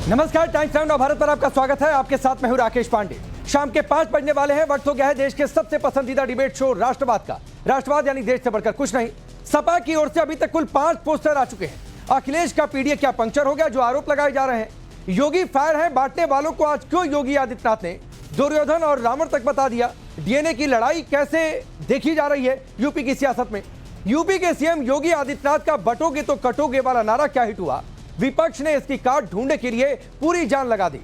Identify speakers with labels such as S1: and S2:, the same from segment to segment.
S1: नमस्कार, times now Bharat पर आपका स्वागत है। आपके साथ मैं हूं राकेश पांडे। शाम के 5 बजने वाले हैं। वक्त हो गया है देश के सबसे पसंदीदा डिबेट शो राष्ट्रवाद का। राष्ट्रवाद यानी देश से बढ़कर कुछ नहीं। सपा की ओर से अभी तक कुल 5 पोस्टर आ चुके हैं। अखिलेश का पीडीए क्या पंक्चर हो गया, जो आरोप लगाए जा रहे हैं। योगी फायर है, बांटने वालों को आज क्यों योगी आदित्यनाथ ने दुर्योधन और रावण तक बता दिया। डीएनए की लड़ाई कैसे देखी जा रही है यूपी की सियासत में। यूपी के सीएम योगी आदित्यनाथ का बटोगे तो कटोगे वाला नारा क्या हिट हुआ। विपक्ष ने इसकी काट ढूंढने के लिए पूरी जान लगा दी।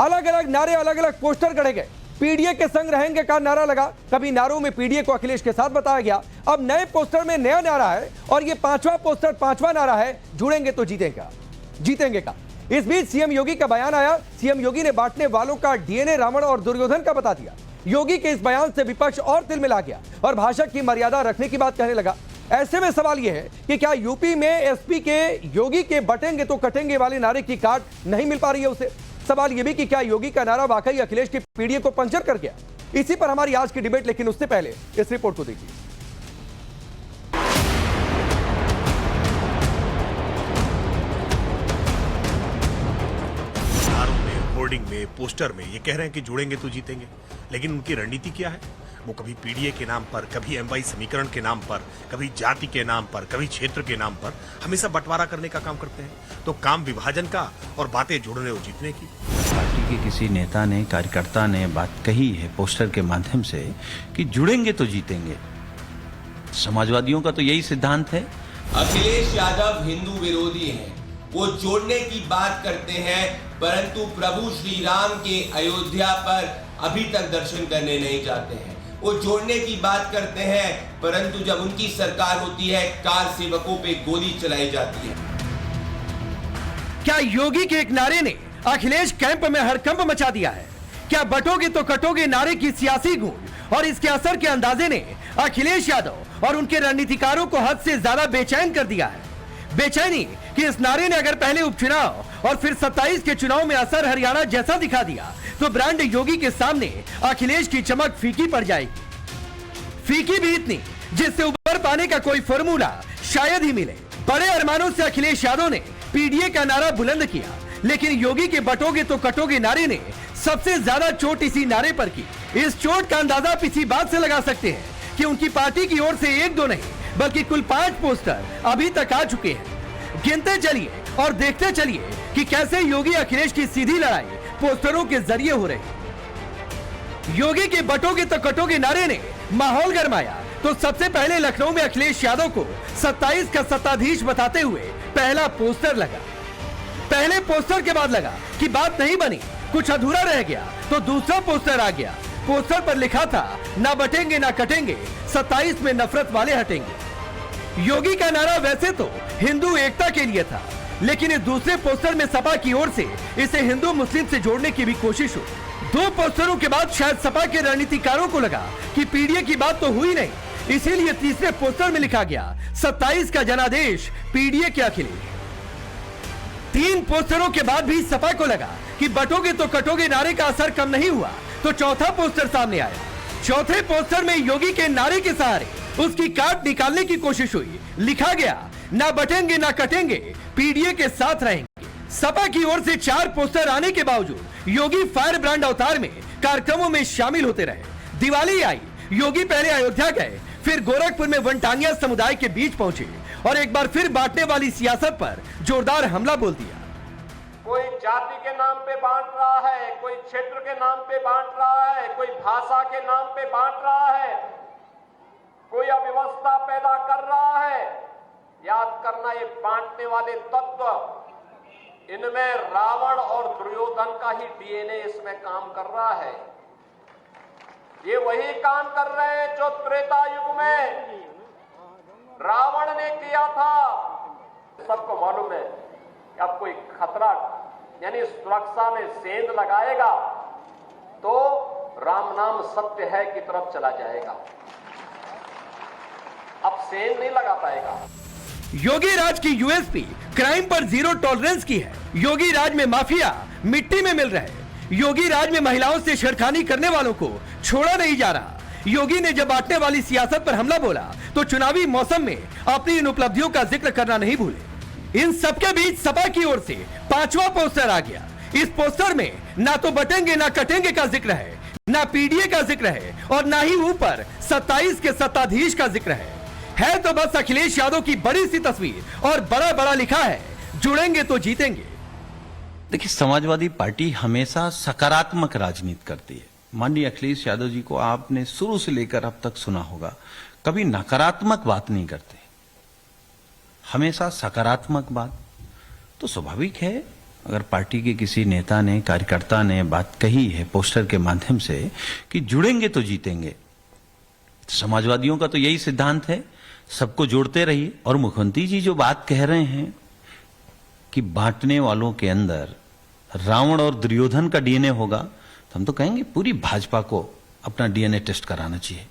S1: अलग अलग नारे, अलग अलग पोस्टर गढ़े गए। पीडीए के संग रहेंगे का नारा लगा। कभी नारों में पीडीए को अखिलेश के साथ बताया गया। अब नए पोस्टर में नया नारा है और ये 5वां पोस्टर 5वां नारा है, जुड़ेंगे तो जीतेंगे का। इस बीच सीएम योगी का बयान आया। सीएम योगी ने बांटने वालों का डीएनए रावण और दुर्योधन का बता दिया। योगी के इस बयान से विपक्ष और तिलमिला गया और भाषा की मर्यादा रखने की बात कहने लगा। ऐसे में सवाल यह है कि क्या यूपी में एसपी के योगी के बटेंगे तो कटेंगे वाले नारे की काट नहीं मिल पा रही है उसे। सवाल यह भी कि क्या योगी का नारा वाकई अखिलेश की पीडीए को पंचर कर गया। इसी पर हमारी आज की डिबेट, लेकिन उससे पहले इस रिपोर्ट को देखिए।
S2: होर्डिंग में, पोस्टर में ये कह रहे हैं कि जुड़ेंगे तो जीतेंगे, लेकिन उनकी रणनीति क्या है? वो कभी पीडीए के नाम पर, कभी एमवाई समीकरण के नाम पर, कभी जाति के नाम पर, कभी क्षेत्र के नाम पर हमेशा बंटवारा करने का काम करते हैं। तो काम विभाजन का और बातें जोड़ने और जीतने की।
S3: पार्टी के किसी नेता ने, कार्यकर्ता ने बात कही है पोस्टर के माध्यम से कि जुड़ेंगे तो जीतेंगे। समाजवादियों का तो यही सिद्धांत है।
S4: अखिलेश यादव हिंदू विरोधी हैं। वो जोड़ने की बात करते हैं, परंतु प्रभु श्री राम के अयोध्या पर अभी तक दर्शन करने नहीं जाते हैं। वो जोड़ने की बात करते हैं, परंतु जब उनकी सरकार होती है कार सेवकों पे गोली चलाई जाती है।
S1: क्या योगी के एक नारे ने अखिलेश कैंप में हड़कंप मचा दिया है? क्या बटोगे तो कटोगे नारे की सियासी गूंज और इसके असर के अंदाजे ने अखिलेश यादव और उनके रणनीतिकारों को हद से ज्यादा बेचैन कर दिया है? बेचैनी कि इस नारे ने अगर पहले उपचुनाव और फिर 27 के चुनाव में असर हरियाणा जैसा दिखा दिया, तो ब्रांड योगी के सामने अखिलेश की चमक फीकी पड़ जाएगी। फीकी भी इतनी जिससे उबर पाने का कोई फॉर्मूला शायद ही मिले। बड़े अरमानों से अखिलेश यादव ने पीडीए का नारा बुलंद किया, लेकिन योगी के बटोगे तो कटोगे नारे ने सबसे ज्यादा चोट इसी नारे पर की। इस चोट का अंदाजा आप इसी बात से लगा सकते हैं कि उनकी पार्टी की ओर से 1-2 नहीं बल्कि कुल 5 पोस्टर अभी तक आ चुके हैं। गिनते चलिए और देखते चलिए कि कैसे योगी अखिलेश की सीधी लड़ाई पोस्टरों के जरिए हो रही। योगी के बटोगे तो कटोगे नारे ने माहौल गरमाया तो सबसे पहले लखनऊ में अखिलेश यादव को 27 का सत्ताधीश बताते हुए पहला पोस्टर लगा। पहले पोस्टर के बाद लगा कि बात नहीं बनी, कुछ अधूरा रह गया, तो दूसरा पोस्टर आ गया। पोस्टर पर लिखा था, ना बटेंगे ना कटेंगे, 27 में नफरत वाले हटेंगे। योगी का नारा वैसे तो हिंदू एकता के लिए था, लेकिन इस दूसरे पोस्टर में सपा की ओर से इसे हिंदू मुस्लिम से जोड़ने की भी कोशिश हुई। 2 पोस्टरों के बाद शायद सपा के रणनीतिकारों को लगा कि पीडीए की बात तो हुई नहीं, इसीलिए तीसरे पोस्टर में लिखा गया 27 का जनादेश पीडीए के अखिलेश। 3 पोस्टरों के बाद भी सपा को लगा कि बटोगे तो कटोगे नारे का असर कम नहीं हुआ, तो चौथा पोस्टर सामने आया। चौथे पोस्टर में योगी के नारे के सहारे उसकी काट निकालने की कोशिश हुई। लिखा गया, ना बटेंगे ना कटेंगे, पीडीए के साथ रहेंगे। सपा की ओर से 4 पोस्टर आने के बावजूद योगी फायर ब्रांड अवतार में कार्यक्रमों में शामिल होते रहे। दिवाली आई, योगी पहले अयोध्या गए, फिर गोरखपुर में वनटांगिया समुदाय के बीच पहुंचे और एक बार फिर बांटने वाली सियासत पर जोरदार हमला बोल दिया।
S5: कोई जाति के नाम पे बांट रहा है, कोई क्षेत्र के नाम पे बांट रहा है, कोई भाषा के नाम पे बांट रहा है, कोई अव्यवस्था पैदा कर रहा है। याद करना, ये बांटने वाले तत्व, इनमें रावण और दुर्योधन का ही डीएनए इसमें काम कर रहा है। ये वही काम कर रहे हैं जो त्रेता युग में रावण ने किया था। सबको मालूम है कि अब कोई खतरा यानी सुरक्षा में सेंध लगाएगा तो राम नाम सत्य है की तरफ चला जाएगा। अब सेंध नहीं लगा पाएगा।
S1: योगी राज की यूएसपी क्राइम पर 0 टॉलरेंस की है। योगी राज में माफिया मिट्टी में मिल रहे। योगी राज में महिलाओं से छेड़खानी करने वालों को छोड़ा नहीं जा रहा। योगी ने जब बांटने वाली सियासत पर हमला बोला तो चुनावी मौसम में अपनी इन उपलब्धियों का जिक्र करना नहीं भूले। इन सबके बीच सपा की ओर से 5वां पोस्टर आ गया। इस पोस्टर में ना तो बटेंगे ना कटेंगे का जिक्र है, ना पीडीए का जिक्र है और ना ही ऊपर 27 के सत्ताधीश का जिक्र है तो बस अखिलेश यादव की बड़ी सी तस्वीर और बड़ा बड़ा लिखा है, जुड़ेंगे तो जीतेंगे।
S3: देखिए, समाजवादी पार्टी हमेशा सकारात्मक राजनीति करती है। माननीय अखिलेश यादव जी को आपने शुरू से लेकर अब तक सुना होगा, कभी नकारात्मक बात नहीं करते, हमेशा सकारात्मक बात। तो स्वाभाविक है अगर पार्टी के किसी नेता ने, कार्यकर्ता ने बात कही है पोस्टर के माध्यम से कि जुड़ेंगे तो जीतेंगे, समाजवादियों का तो यही सिद्धांत है, सबको जोड़ते रहिए। और मुख्यमंत्री जी जो बात कह रहे हैं कि बांटने वालों के अंदर रावण और दुर्योधन का डीएनए होगा, तो हम तो कहेंगे पूरी भाजपा को अपना डीएनए टेस्ट कराना चाहिए।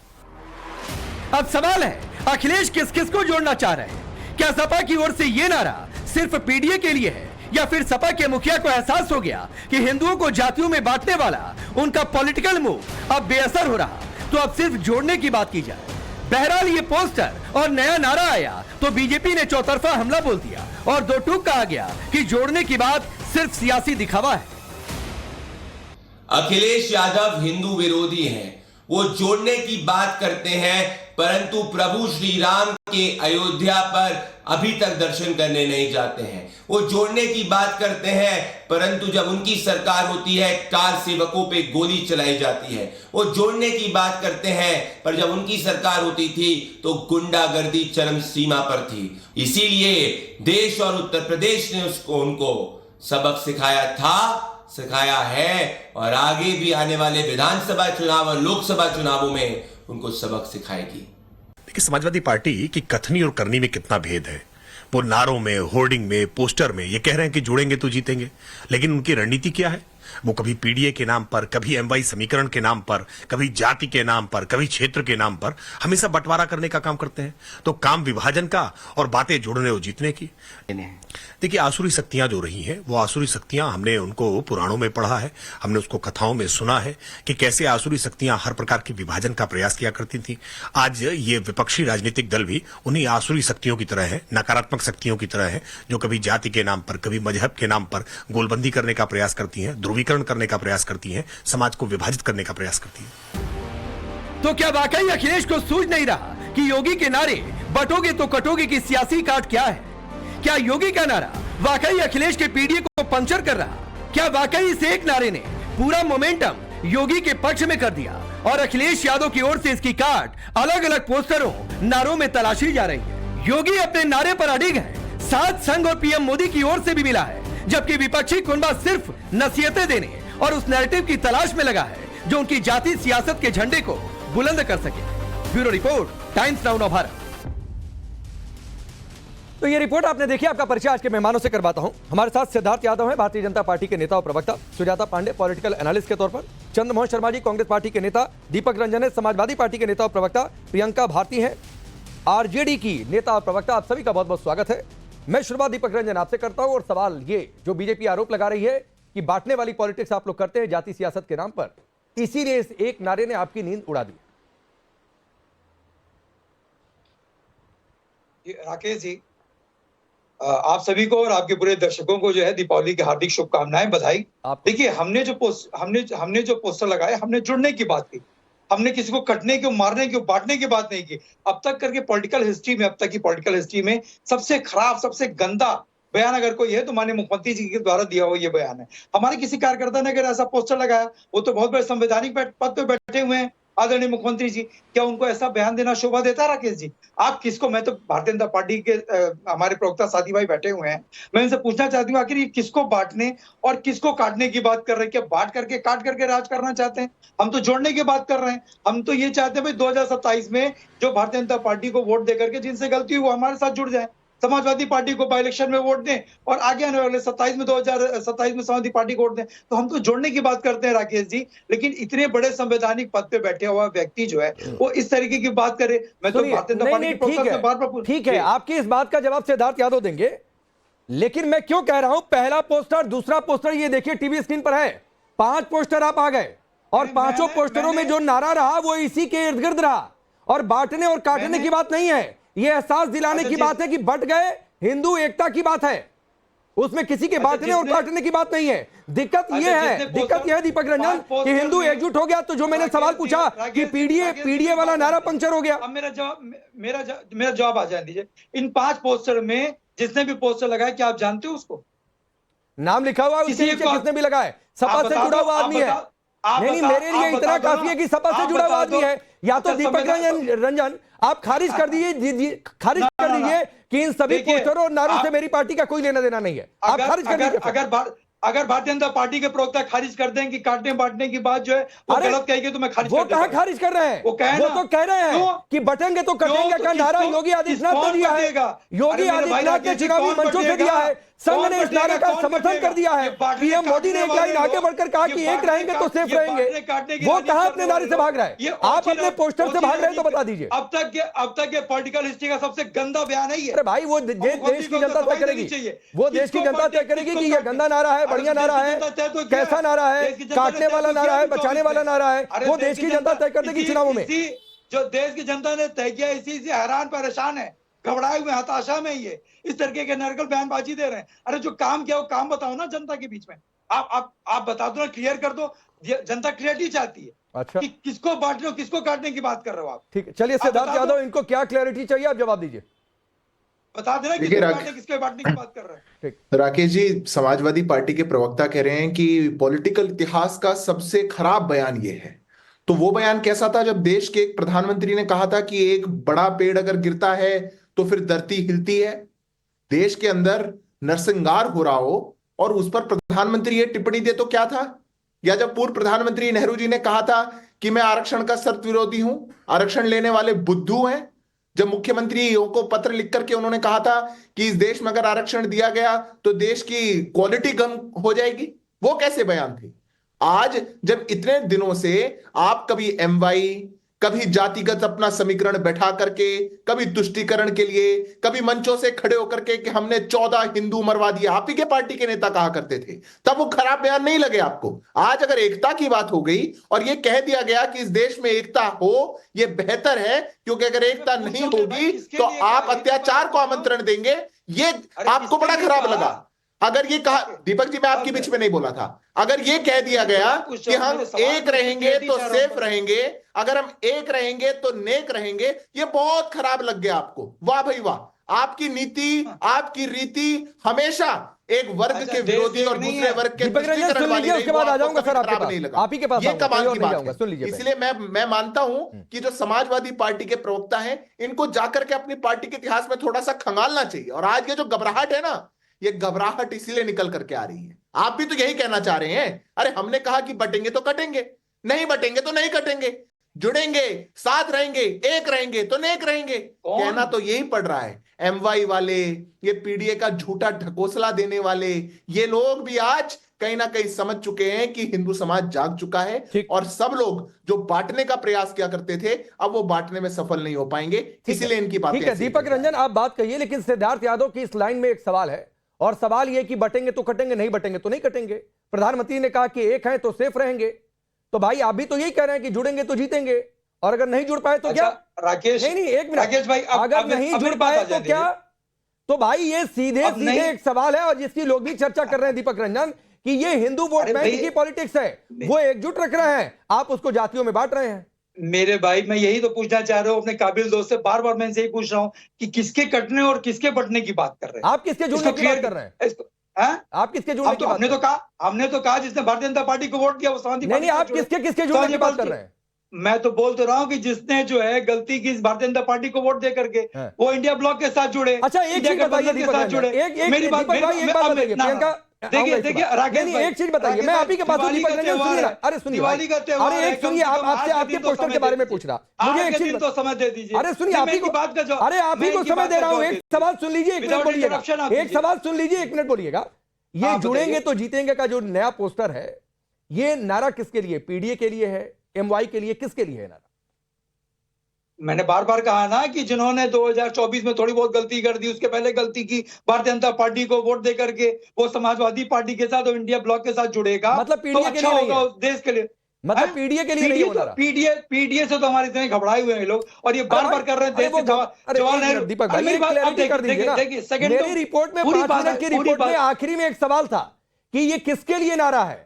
S1: अब सवाल है, अखिलेश किस किस को जोड़ना चाह रहे हैं? क्या सपा की ओर से यह नारा सिर्फ पीडीए के लिए है, या फिर सपा के मुखिया को एहसास हो गया कि हिंदुओं को जातियों में बांटने वाला उनका पॉलिटिकल मूव अब बेअसर हो रहा, तो अब सिर्फ जोड़ने की बात की जाए। बहरहाल ये पोस्टर और नया नारा आया तो बीजेपी ने चौतरफा हमला बोल दिया और दो टूक कहा गया कि जोड़ने की बात सिर्फ सियासी दिखावा है।
S4: अखिलेश यादव हिंदू विरोधी हैं। वो जोड़ने की बात करते हैं, परंतु प्रभु श्री राम के अयोध्या पर अभी तक दर्शन करने नहीं जाते हैं। वो जोड़ने की बात करते हैं, परंतु जब उनकी सरकार होती है कार सेवकों पे गोली चलाई जाती है। वो जोड़ने की बात करते हैं, पर जब उनकी सरकार होती थी तो गुंडागर्दी चरम सीमा पर थी। इसीलिए देश और उत्तर प्रदेश ने उनको सबक सिखाया था, सिखाया है और आगे भी आने वाले विधानसभा चुनाव और लोकसभा चुनावों में उनको सबक सिखाएगी।
S2: देखिए, समाजवादी पार्टी की कथनी और करनी में कितना भेद है। वो नारों में, होर्डिंग में, पोस्टर में ये कह रहे हैं कि जुड़ेंगे तो जीतेंगे, लेकिन उनकी रणनीति क्या है? वो कभी पीडीए के नाम पर, कभी एमवाई समीकरण के नाम पर, कभी जाति के नाम पर, कभी क्षेत्र के नाम पर हमेशा बंटवारा करने का काम करते हैं। तो काम विभाजन का और बातें जोड़ने और जीतने की। देखिए, आसुरी शक्तियां जो रही हैं, वो आसुरी शक्तियां हमने उनको पुराणों में पढ़ा है, हमने उसको कथाओं में सुना है कि कैसे आसुरी शक्तियां हर प्रकार के विभाजन का प्रयास किया करती थी। आज ये विपक्षी राजनीतिक दल भी उन्हीं आसुरी शक्तियों की तरह है, नकारात्मक शक्तियों की तरह है, जो कभी जाति के नाम पर, कभी मजहब के नाम पर गोलबंदी करने का प्रयास करती हैं, ध्रुवीकरण करने का प्रयास करती हैं, समाज को विभाजित करने का प्रयास करती हैं।
S1: तो क्या वाकई अखिलेश को सूझ नहीं रहा कि योगी के नारे बटोगे तो कटोगे की सियासी काट क्या है? क्या योगी का नारा वाकई अखिलेश के पीडीए को पंचर कर रहा? क्या वाकई इस एक नारे ने पूरा मोमेंटम योगी के पक्ष में कर दिया और अखिलेश यादव की ओर से इसकी काट अलग अलग पोस्टरों, नारों में तलाशी जा रही है? योगी अपने नारे पर अडिग है, साथ संघ और पीएम मोदी की ओर से भी मिला है, जबकि विपक्षी कुनबा सिर्फ नसीहतें देने और उस नैरेटिव की तलाश में लगा है जो उनकी जाति सियासत के झंडे को बुलंद कर सके। Bureau report, times now Bharat. तो ये रिपोर्ट आपने देखी। आपका परिचय आज के मेहमानों से करवाता हूं। हमारे साथ सिद्धार्थ यादव हैं, भारतीय जनता पार्टी के नेता और प्रवक्ता, सुजाता पांडे पॉलिटिकल एनालिस्ट के तौर पर, चंद्रमोहन शर्मा जी कांग्रेस पार्टी के नेता, दीपक रंजन है समाजवादी पार्टी के नेता और प्रवक्ता, प्रियंका भारती है आरजेडी की नेता और प्रवक्ता। आप सभी का बहुत बहुत स्वागत है। मैं शुरुआत दीपक रंजन आपसे करता हूं और सवाल ये, जो बीजेपी आरोप लगा रही है कि बांटने वाली पॉलिटिक्स आप लोग करते हैं जाति सियासत के नाम पर, इसीलिए इस एक नारे ने आपकी नींद उड़ा दी।
S6: राकेश जी, आप सभी को और आपके पूरे दर्शकों को जो है दीपावली की हार्दिक शुभकामनाएं, बधाई। देखिए, हमने जो पोस्टर लगाए, हमने जुड़ने की बात की, हमने किसी को कटने की, मारने की, बांटने की बात नहीं की। अब तक करके पॉलिटिकल हिस्ट्री में, अब तक की पॉलिटिकल हिस्ट्री में सबसे खराब, सबसे गंदा बयान अगर कोई है तो माननीय मुख्यमंत्री जी के द्वारा दिया हुआ ये बयान है। हमारे किसी कार्यकर्ता ने अगर ऐसा पोस्टर लगाया, वो तो बहुत बड़े संवैधानिक पद पे बैठे हुए हैं आदरणीय मुख्यमंत्री जी, क्या उनको ऐसा बयान देना शोभा देता है? राकेश जी, आप किसको, मैं तो भारतीय जनता पार्टी के हमारे प्रवक्ता साथी भाई बैठे हुए हैं, मैं इनसे पूछना चाहती हूँ, आखिर ये किसको बांटने और किसको काटने की बात कर रहे हैं? क्या बांट करके, काट करके राज करना चाहते हैं? हम तो जोड़ने की बात कर रहे हैं। हम तो ये चाहते हैं भाई 2027 में जो भारतीय जनता पार्टी को वोट देकर के जिनसे गलती हुई वो हमारे साथ जुड़ जाए, समाजवादी पार्टी को बाई इलेक्शन में वोट दें और आगे आने वाले 2027 में समाजवादी पार्टी को वोट दें। तो हम तो जोड़ने की बात करते हैं राकेश जी, लेकिन इतने बड़े संवैधानिक पद पे बैठे हुआ व्यक्ति जो है वो इस तरीके की बात करे। मैं तो भारतीय जनता पार्टी के
S1: ठीक है, आपकी इस बात का जवाब सिद्धार्थ यादव देंगे, लेकिन मैं क्यों कह रहा हूं पहला पोस्टर, दूसरा पोस्टर, ये देखिए टीवी स्क्रीन पर है, 5 पोस्टर आप आ गए और पांचों पोस्टरों में जो नारा रहा वो इसी के इर्द गिर्द रहा। और बांटने और काटने की बात नहीं है, यह एहसास दिलाने की बात है कि बट गए, हिंदू एकता की बात है, उसमें किसी के बांटने और काटने की बात नहीं है। दिक्कत यह है दीपक रंजन कि हिंदू एकजुट हो गया, तो जो मैंने सवाल पूछा कि पीडीए वाला नारा पंक्चर हो गया।
S6: अब मेरा जवाब आ जाने दीजिए। इन 5 पोस्टर में जिसने भी पोस्टर लगाया, क्या आप जानते हो उसको?
S1: नाम लिखा हुआ है उसके नीचे, किसने भी लगाया है, सपा से जुड़ा हुआ आदमी है। नहीं, मेरे लिए इतना काफी है कि सपा से जुड़ा हुआ आदमी है। या तो दीपक रंजन आप खारिज कर दीजिए कि इन सभी पोस्टरों और नारों से मेरी पार्टी का कोई लेना देना नहीं है। आप खारिज कर दीजिए।
S6: अगर भारतीय जनता पार्टी के प्रवक्ता खारिज कर दें कि काटने बांटने की बात जो है वो गलत कहेगी, तो मैं खारिज कर दूंगा।
S1: वो कहां खारिज कर रहे हैं? वो तो कह रहे हैं कि बटेंगे तो कटेंगे का नारा योगी आदित्यनाथ ने दिया है। योगी आदित्यनाथ ने चुनावी मंचों से दिया है, संघ ने इस नारे का समर्थन कर दिया है। पीएम मोदी ने एक लाइन आगे बढ़कर कहा कि एक रहेंगे तो सेफ रहेंगे। वो कहां अपने नारे से भाग रहा है? आप अपने पोस्टर से भाग रहे हैं तो बता दीजिए।
S6: अब तक ये पॉलिटिकल हिस्ट्री का सबसे गंदा बयान है ये।
S1: अरे भाई, वो देश की जनता तय करेगी, वो देश की जनता तय करेगी कि ये गंदा नारा है, बढ़िया नारा है, कैसा नारा है, काटने वाला नारा है, बचाने वाला नारा है, वो देश की जनता तय कर देगी चुनावों में।
S6: जो देश की जनता ने तय किया, इसी से हैरान परेशान है, घबराए हुए, हताशा में ये इस तरीके के नरकल बयानबाजी दे रहे हैं। अरे जो काम किया वो काम बताओ ना जनता के बीच में। आप बता दो ना, क्लियर कर दो। जनता क्लियरिटी चाहती है।
S1: अच्छा,
S6: कि किसको बांटने किसको काटने की बात कर रहे हो आप?
S1: ठीक है, चलिए सिद्धार्थ यादव, इनको क्या क्लैरिटी चाहिए, आप जवाब दीजिए।
S6: बता देना किसको बांटने की बात कर रहे हैं।
S7: राकेश जी, समाजवादी पार्टी के प्रवक्ता कह रहे हैं कि पॉलिटिकल इतिहास का सबसे खराब बयान ये है। तो वो बयान कैसा था जब देश के एक प्रधानमंत्री ने कहा था कि एक बड़ा पेड़ अगर गिरता है तो फिर धरती हिलती है। देश के अंदर नरसंहार हो रहा हो और उस पर प्रधानमंत्री ये टिप्पणी दे तो क्या था? या जब पूर्व प्रधानमंत्री नेहरू जी ने कहा था कि मैं आरक्षण का सख्त विरोधी हूं, आरक्षण लेने वाले बुद्धू हैं। जब मुख्यमंत्री को पत्र लिख करके उन्होंने कहा था कि इस देश में अगर आरक्षण दिया गया तो देश की क्वालिटी कम हो जाएगी, वो कैसे बयान थे? आज जब इतने दिनों से आप कभी एमवाई, कभी जातिगत अपना समीकरण बैठा करके, कभी तुष्टीकरण के लिए, कभी मंचों से खड़े होकर के कि हमने 14 हिंदू मरवा दिए, आप ही के पार्टी के नेता कहा करते थे, तब वो खराब बयान नहीं लगे आपको। आज अगर एकता की बात हो गई और ये कह दिया गया कि इस देश में एकता हो, ये बेहतर है, क्योंकि अगर एकता नहीं होगी तो आप अत्याचार को आमंत्रण देंगे, ये आपको बड़ा खराब लगा। अगर ये कहा, दीपक जी मैं आपके बीच में नहीं बोला था, अगर ये कह दिया गया कि हम एक रहेंगे तो सेफ रहेंगे, अगर हम एक रहेंगे तो नेक रहेंगे, ये बहुत खराब लग गया आपको। वाह भाई वाह, आपकी नीति, आपकी रीति हमेशा एक वर्ग के विरोधी और दूसरे वर्ग के तुष्टीकरण वाली रही।
S1: उसके बाद आ जाऊंगा सर आपके पास,
S7: नहीं लगा,
S1: आप ही के पास
S7: ये कमाल की बात
S1: सुन लीजिए।
S7: है। इसलिए मैं मानता हूं कि जो समाजवादी पार्टी के प्रवक्ता हैं, इनको जाकर के अपनी पार्टी के इतिहास में थोड़ा सा खंगालना चाहिए। और आज ये जो घबराहट है ना, ये घबराहट इसलिए निकल करके आ रही है। आप भी तो यही कहना चाह रहे हैं, अरे हमने कहा कि बटेंगे तो कटेंगे, नहीं बटेंगे तो नहीं कटेंगे, जुड़ेंगे, साथ रहेंगे, एक रहेंगे तो नेक रहेंगे। कहना तो यही पड़ रहा है। एमवाई वाले, ये पीडीए का झूठा ढकोसला देने वाले, ये लोग भी आज कहीं ना कहीं समझ चुके हैं कि हिंदू समाज जाग चुका है, और सब लोग जो बांटने का प्रयास किया करते थे, अब वो बांटने में सफल नहीं हो पाएंगे। इसलिए इनकी बात
S1: ठीक है। दीपक रंजन आप बात कहिए, लेकिन सिद्धार्थ यादव की इस लाइन में एक सवाल है, और सवाल यह कि बटेंगे तो कटेंगे, नहीं बटेंगे तो नहीं कटेंगे। प्रधानमंत्री ने कहा कि एक है तो सेफ रहेंगे, तो भाई आप भी तो यही कह रहे हैं कि जुड़ेंगे तो जीतेंगे, और अगर नहीं जुड़ पाए तो क्या?
S6: राकेश,
S1: नहीं एक मिनट
S6: राकेश भाई,
S1: अगर नहीं जुड़ पाए तो क्या? तो भाई ये सीधे एक सवाल है, और जिसकी लोग भी चर्चा कर रहे हैं दीपक रंजन, कि ये हिंदू वोट बैंक की पॉलिटिक्स है, वो एकजुट रख रहे हैं, आप उसको जातियों में बांट रहे हैं।
S6: मेरे भाई, मैं यही तो पूछना चाह रहा हूँ अपने काबिल दोस्त से, बार बार मैं इनसे यही पूछ रहा हूँ कि किसके कटने और किसके बटने की बात कर रहे हैं?
S1: आप किसके जुड़ने की बात कर रहे हैं? आप किसके जुड़ने की बात?
S6: हमने तो कहा जिसने भारतीय जनता पार्टी को वोट दिया वो समाजवादी पार्टी।
S1: नहीं, आप किसके जुड़ने की बात कर रहे हैं?
S6: मैं तो बोल तो रहा हूँ कि जिसने जो है गलती की भारतीय जनता पार्टी को वोट दे करके वो इंडिया ब्लॉक के साथ जुड़े।
S1: अच्छा, एक चीज बताइए दीपक रंजन, मेरी बात भाई, एक बात बताइए प्रियंका,
S6: देखिए राकेश भाई,
S1: एक चीज बताइए, मैं आप ही के पास हूं दीपक रंजन, सुनिए ना। अरे सुनिए, अरे एक सुनिए, आपसे आपके पोस्टर के बारे में पूछ रहा, मुझे एक चीज
S6: तो समझ दे दीजिए।
S1: अरे सुनिए, आप ही को बात का, अरे आप ही को समय दे रहा हूं, एक सवाल सुन लीजिए, 1 मिनट बोलिएगा, एक सवाल सुन लीजिए, 1 मिनट बोलिएगा। ये जुड़ेंगे तो जीतेंगे का जो नया पोस्टर है, ये नारा किसके लिए? पीडीए के लिए है, एमवाई के लिए, किसके लिए है नारा?
S6: मैंने बार बार कहा ना कि जिन्होंने 2024 में थोड़ी बहुत गलती कर दी, उसके पहले गलती की भारतीय जनता पार्टी को वोट दे करके वो समाजवादी पार्टी के साथ और इंडिया ब्लॉक के साथ जुड़ेगा,
S1: मतलब पीडीए
S6: तो अच्छा होगा देश के लिए।
S1: मतलब पीडीए के लिए नहीं होना रहा।
S6: पीडीए से तो हमारे इतने घबराए हुए हैं लोग, और ये बार बार कर रहे हैं। जवाहरलाल नेहरू,
S1: दीपक भाई ये क्लैरिटी कर दीजिए ना। मेरी रिपोर्ट में 5 मिनट की रिपोर्ट में आखिरी में एक सवाल था कि ये किसके लिए नारा है,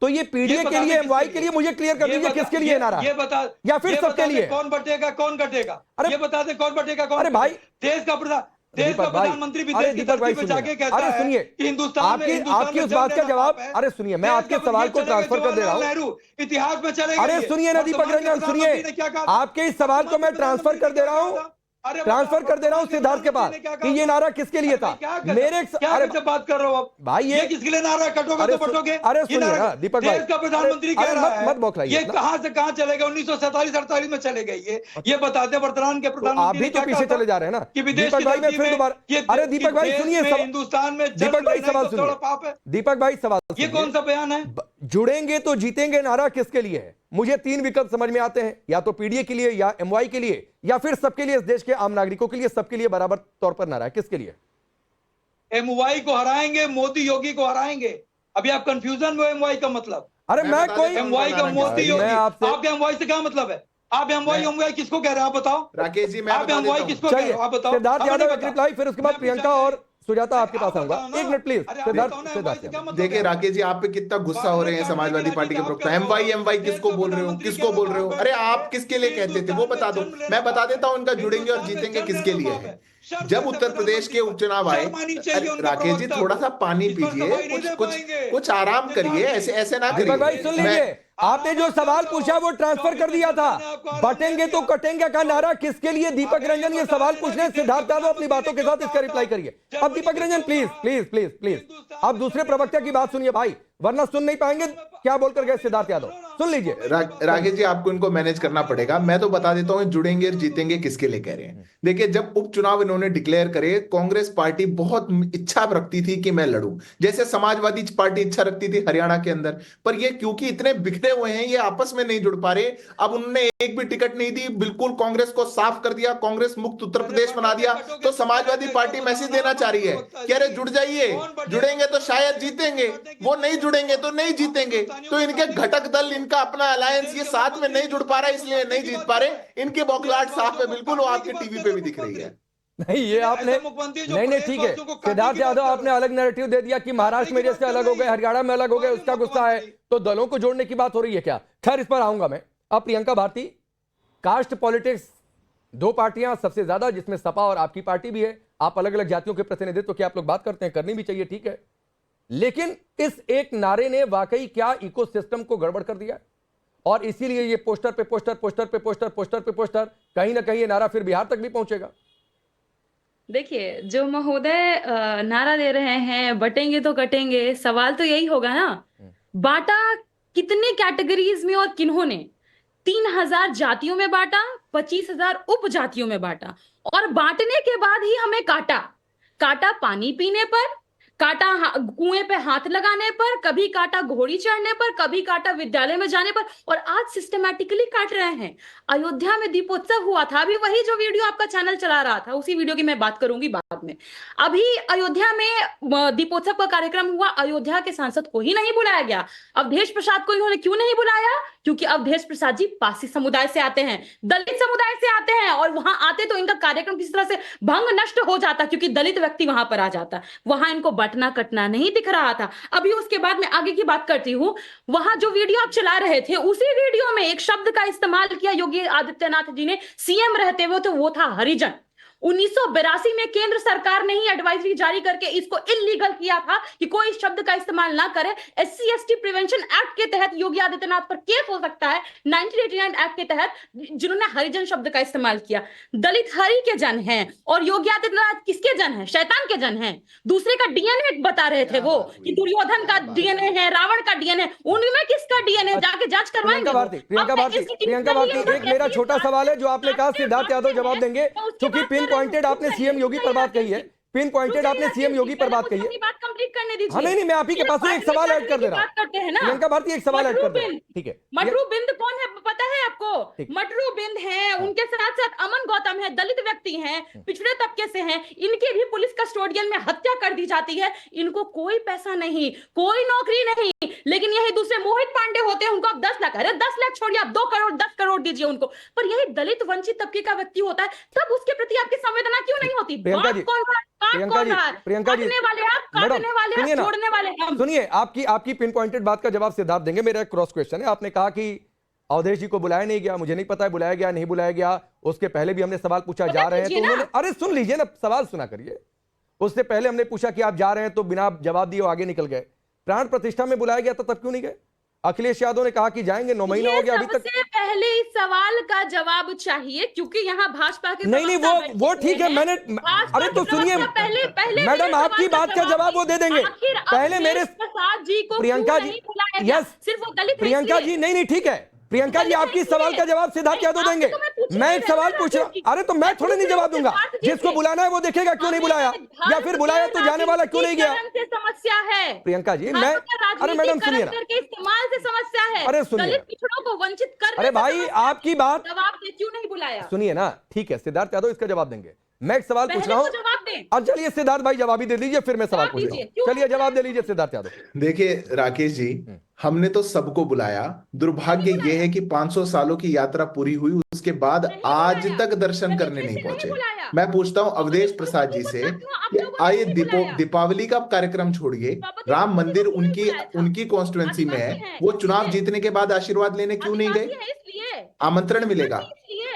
S1: तो ये पीडीए के लिए, एमवाई के लिए, मुझे क्लियर कर दीजिए किसके लिए नारा है,
S6: ये बता,
S1: या फिर सबके लिए?
S6: कौन बटेगा कौन घटेगा, ये बता दे कौन बटेगा कौन।
S1: अरे भाई,
S6: देश का प्रधानमंत्री भी देश की धरती पे जाके कहता है,
S1: सुनिए,
S6: कि हिंदुस्तान में
S1: आपकी उस बात का जवाब, अरे सुनिए मैं आपके सवाल को ट्रांसफर कर दे रहा हूँ,
S6: इतिहास में चलेगा।
S1: अरे सुनिए ना दीपक रंजन, सुनिए, आपके इस सवाल को मैं ट्रांसफर कर दे रहा हूँ, सिद्धार्थ के पास कि ये नारा किसके लिए था। मेरे
S6: अरे बात कर रहा हूँ
S1: भाई, ये
S6: किसके लिए नारा, कटोगे तो बटोगे।
S1: अरे सुनिए ना दीपक भाई,
S6: देश का प्रधानमंत्री कह रहा है,
S1: मत बौखलाइए,
S6: ये कहां से कहां चलेगा, 1947-48 में चले गए ये बताते वर्तमान के प्रधानमंत्री।
S1: आप भी तो पीछे चले जा रहे हैं ना
S6: दीपक
S1: भाई। मैं फिर दोबारा, अरे दीपक भाई सुनिए,
S6: हिंदुस्तान में
S1: दीपक भाई सवाल सुनिए, दीपक भाई सवाल,
S6: ये कौन सा बयान है?
S1: जुड़ेंगे तो जीतेंगे नारा किसके लिए है? मुझे 3 विकल्प समझ में आते हैं, या तो पीडीए के लिए, या एमवाई के लिए, या फिर सबके लिए, इस देश के आम नागरिकों के लिए, सबके लिए बराबर तौर पर नारा है, किसके लिए?
S6: एमवाई को हराएंगे, मोदी योगी को हराएंगे। अभी आप कंफ्यूजन में, एमवाई का मतलब।
S1: अरे मैं कोई
S6: एमवाई का मोदी योगी, आप एमवाई से क्या मतलब है? आप एमवाई किसको कह रहे हैं आप बताओ
S7: राकेश जी? मैं
S6: आप एमवाई किसको कह रहे हो आप बताओ।
S1: सिद्धार्थ यादव एक रिप्लाई, फिर उसके बाद प्रियंका और सुजाता आपके पास आऊंगा। 1 मिनट प्लीज सिद्धार्थ।
S7: देखिए राकेश जी, आप पे कितना गुस्सा हो रहे हैं समाजवादी पार्टी के प्रवक्ता। एमवाई किसको बोल रहे हो, किसको बोल रहे हो? अरे आप किसके लिए कहते थे वो बता दो, मैं बता देता हूं उनका जुड़ेंगे और जीतेंगे किसके लिए है। जब उत्तर प्रदेश के उपचुनाव आए, राकेश जी थोड़ा सा पानी पीजिए, कुछ आराम करिए, ऐसे ना करिए।
S1: भाई सुन लीजिए, आपने जो सवाल पूछा वो ट्रांसफर कर दिया था। बटेंगे तो कटेंगे का नारा किसके लिए? दीपक रंजन ये सवाल पूछ रहे हैं, सिद्धार्थ यादव अपनी बातों के साथ इसका रिप्लाई करिए। अब Deepak Ranjan please please please please, आप दूसरे प्रवक्ता की बात सुनिए भाई, वरना सुन नहीं पाएंगे क्या बोलकर गए सिद्धार्थ यादव। सुन लीजिए
S7: राकेश जी, आपको इनको मैनेज करना पड़ेगा। मैं तो बता देता हूं जुड़ेंगे और जीतेंगे किसके लिए कह रहे हैं। देखिए, जब उपचुनाव इन्होंने डिक्लेयर करे, कांग्रेस पार्टी बहुत इच्छा रखती थी कि मैं लड़ूं, जैसे समाजवादी पार्टी इच्छा रखती थी हरियाणा के अंदर। पर ये क्योंकि इतने बिखरे हुए हैं, ये आपस में नहीं जुड़ पा रहे। अब उन्होंने एक भी टिकट नहीं दी, बिल्कुल कांग्रेस को साफ कर दिया, कांग्रेस मुक्त उत्तर प्रदेश बना दिया। तो समाजवादी पार्टी मैसेज देना चाह रही है कि अरे जुड़ जाइए, जुड़ेंगे तो शायद जीतेंगे, वो नहीं जुड़ेंगे तो नहीं जीतेंगे। तो इनके घटक दल, इनका अपना अलायंस, ये साथ में नहीं जुड़ पा रहा, इसलिए नहीं जीत पा रहे। इनकी बौखलाहट साफ है बिल्कुल, वो आपके टीवी पे भी दिख रही है।
S1: नहीं ये आपने नहीं ठीक है सिद्धार्थ यादव, आपने अलग नैरेटिव दे दिया कि महाराष्ट्र में जैसे अलग हो गए, हरियाणा में अलग हो गए, उसका गुस्सा है, तो दलों को जोड़ने की बात हो रही है क्या? खैर इस पर आऊंगा मैं। अब प्रियंका भारती, कास्ट पॉलिटिक्स, 2 पार्टियां सबसे ज्यादा, जिसमें सपा और आपकी पार्टी भी है, आप अलग अलग जातियों के प्रतिनिधित्व की आप लोग बात करते हैं, करनी भी चाहिए, ठीक है, लेकिन इस एक नारे ने वाकई क्या इकोसिस्टम को गड़बड़ कर दिया, और इसीलिए ये पोस्टर पे पोस्टर, पोस्टर पे पोस्टर, पोस्टर पे पोस्टर, कहीं ना कहीं ये नारा फिर बिहार तक भी पहुंचेगा।
S8: देखिए, जो महोदय नारा दे रहे हैं बटेंगे तो कटेंगे, सवाल तो यही होगा ना, बांटा कितने कैटेगरीज में और किन्होंने? 3000 जातियों में बांटा, 25,000 उपजातियों में बांटा, और बांटने के बाद ही हमें काटा पानी पीने पर, काटा कुएं पे हाथ लगाने पर, कभी काटा घोड़ी चढ़ने पर, कभी काटा विद्यालय में जाने पर, और आज सिस्टमैटिकली काट रहे हैं। अयोध्या में दीपोत्सव हुआ था, अभी वही जो वीडियो आपका चैनल चला रहा था, उसी वीडियो की मैं बात करूंगी बाद में। अभी अयोध्या में दीपोत्सव का कार्यक्रम हुआ, अयोध्या के सांसद को ही नहीं बुलाया गया। अवधेश प्रसाद को इन्होंने क्यों नहीं बुलाया? क्योंकि अवधेश प्रसाद जी पासी समुदाय से आते हैं, दलित समुदाय से आते हैं, और वहां आते तो इनका कार्यक्रम किसी तरह से भंग नष्ट हो जाता, क्योंकि दलित व्यक्ति वहां पर आ जाता। वहां इनको बटना कटना नहीं दिख रहा था। अभी उसके बाद मैं आगे की बात करती हूँ। वहां जो वीडियो आप चला रहे थे, उसी वीडियो में एक शब्द का इस्तेमाल किया योगी आदित्यनाथ जी ने सीएम रहते हुए, तो वो था हरिजन। 1982 में केंद्र सरकार ने ही एडवाइजरी जारी करके इसको इलीगल किया था कि कोई शब्द का इस्तेमाल ना करे। SC/ST प्रिवेंशन एक्ट के तहत योगी आदित्यनाथ पर केस हो सकता है, 1989 एक्ट के तहत, जिन्होंने हरिजन शब्द का इस्तेमाल किया। दलित हरि के जन हैं, और योगी आदित्यनाथ किसके जन हैं? शैतान के जन हैं। दूसरे का डीएनए बता रहे थे वो कि दुर्योधन का डीएनए है, रावण का डीएनए, उनमें किसका डीएनए? जाके जांच करवाएंगे।
S1: प्रियंका भारती, एक मेरा छोटा सवाल है जो आपने कहा सिद्धार्थ यादव जवाब देंगे, क्योंकि पिन पॉइंटेड आपने सीएम योगी पर बात कही है, पिन पॉइंटेड आपने सीएम योगी पर बात कही है।
S8: बात कंप्लीट करने दीजिए।
S1: हाँ नहीं, मैं आप ही के पास एक सवाल ऐड कर दे रहा हूँ। प्रियंका भारती एक सवाल ऐड कर दे रहा हूँ, ठीक है।
S8: मटरू बिंद कौन है पता है आपको? आपको। मटरू बिंद हैं, उनके साथ साथ अमन गौतम है, दलित व्यक्ति हैं, पिछड़े तबके से हैं, इनके भी पुलिस कस्टोडियन में हत्या कर दी जाती है। इनको कोई पैसा नहीं, कोई नौकरी नहीं, लेकिन यही दूसरे मोहित पांडे होते हैं, उनको आप 10 लाख, अरे 10 लाख छोड़िए, आप 2 करोड़ 10 करोड़ दीजिए उनको, पर यही दलित वंचित तबके का व्यक्ति होता है, तब उसके प्रति आपकी संवेदना क्यों नहीं होती?
S9: प्रियंका जी, प्रियंका जी,
S8: मैडम जोड़ने वाले हम।
S9: सुनिए, आपकी पिन पॉइंटेड बात का जवाब सिद्धार्थ देंगे। मेरा एक क्रॉस क्वेश्चन है, आपने कहा कि अवधेश जी को बुलाया नहीं गया, मुझे नहीं पता है बुलाया गया नहीं बुलाया गया, उसके पहले भी हमने सवाल पूछा जा रहे हैं तो उन्होंने, अरे सुन लीजिए ना, सवाल सुना करिए। उससे पहले हमने पूछा कि आप जा रहे हैं तो बिना जवाब दिए आगे निकल गए। प्राण प्रतिष्ठा में बुलाया गया था तब क्यों नहीं गए? अखिलेश यादव ने कहा कि जाएंगे, 9 महीना हो गया अभी तक।
S8: पहले इस सवाल का जवाब चाहिए, क्योंकि यहाँ भाजपा के
S9: नहीं वो ठीक है, मैंने, अरे तो सुनिए मैडम, आपकी बात का जवाब वो दे देंगे। पहले मेरे
S8: प्रसाद जी को
S9: प्रियंका जी, यस
S8: सिर्फ वो दलित,
S9: प्रियंका जी, नहीं ठीक है प्रियंका जी, आपकी सवाल का जवाब सिद्धार्थ यादव देंगे। मैं एक सवाल पूछ रहा हूं, अरे तो मैं थोड़े नहीं जवाब दूंगा, जिसको बुलाना है वो देखेगा क्यों नहीं बुलाया, या फिर बुलाया तो जाने वाला क्यों नहीं गया।
S8: समस्या है
S9: प्रियंका जी, मैं, अरे मैडम सुनिए ना,
S8: इस्तेमाल से समस्या है,
S9: अरे सुनिए,
S8: पिछड़ों को वंचित कर,
S9: अरे भाई आपकी बात,
S8: जवाब दे, क्यों नहीं बुलाया?
S9: सुनिए ना, ठीक है सिद्धार्थ यादव इसका जवाब देंगे। मैं एक सवाल पूछ रहा हूँ, और चलिए सिद्धार्थ भाई जवाब ही दे दीजिए, फिर मैं सवाल पूछ रहा हूँ। चलिए जवाब दे लीजिए सिद्धार्थ यादव।
S7: देखिए राकेश जी, हमने तो सबको बुलाया, दुर्भाग्य यह है कि 500 सालों की यात्रा पूरी हुई, उसके बाद आज तक दर्शन करने नहीं पहुंचे। मैं पूछता हूं अवधेश प्रसाद जी से, आइए दीपावली का कार्यक्रम छोड़िए, राम मंदिर उनकी कॉन्स्टिट्यूएंसी में है, वो चुनाव जीतने के बाद आशीर्वाद लेने क्यों नहीं गए? आमंत्रण मिलेगा,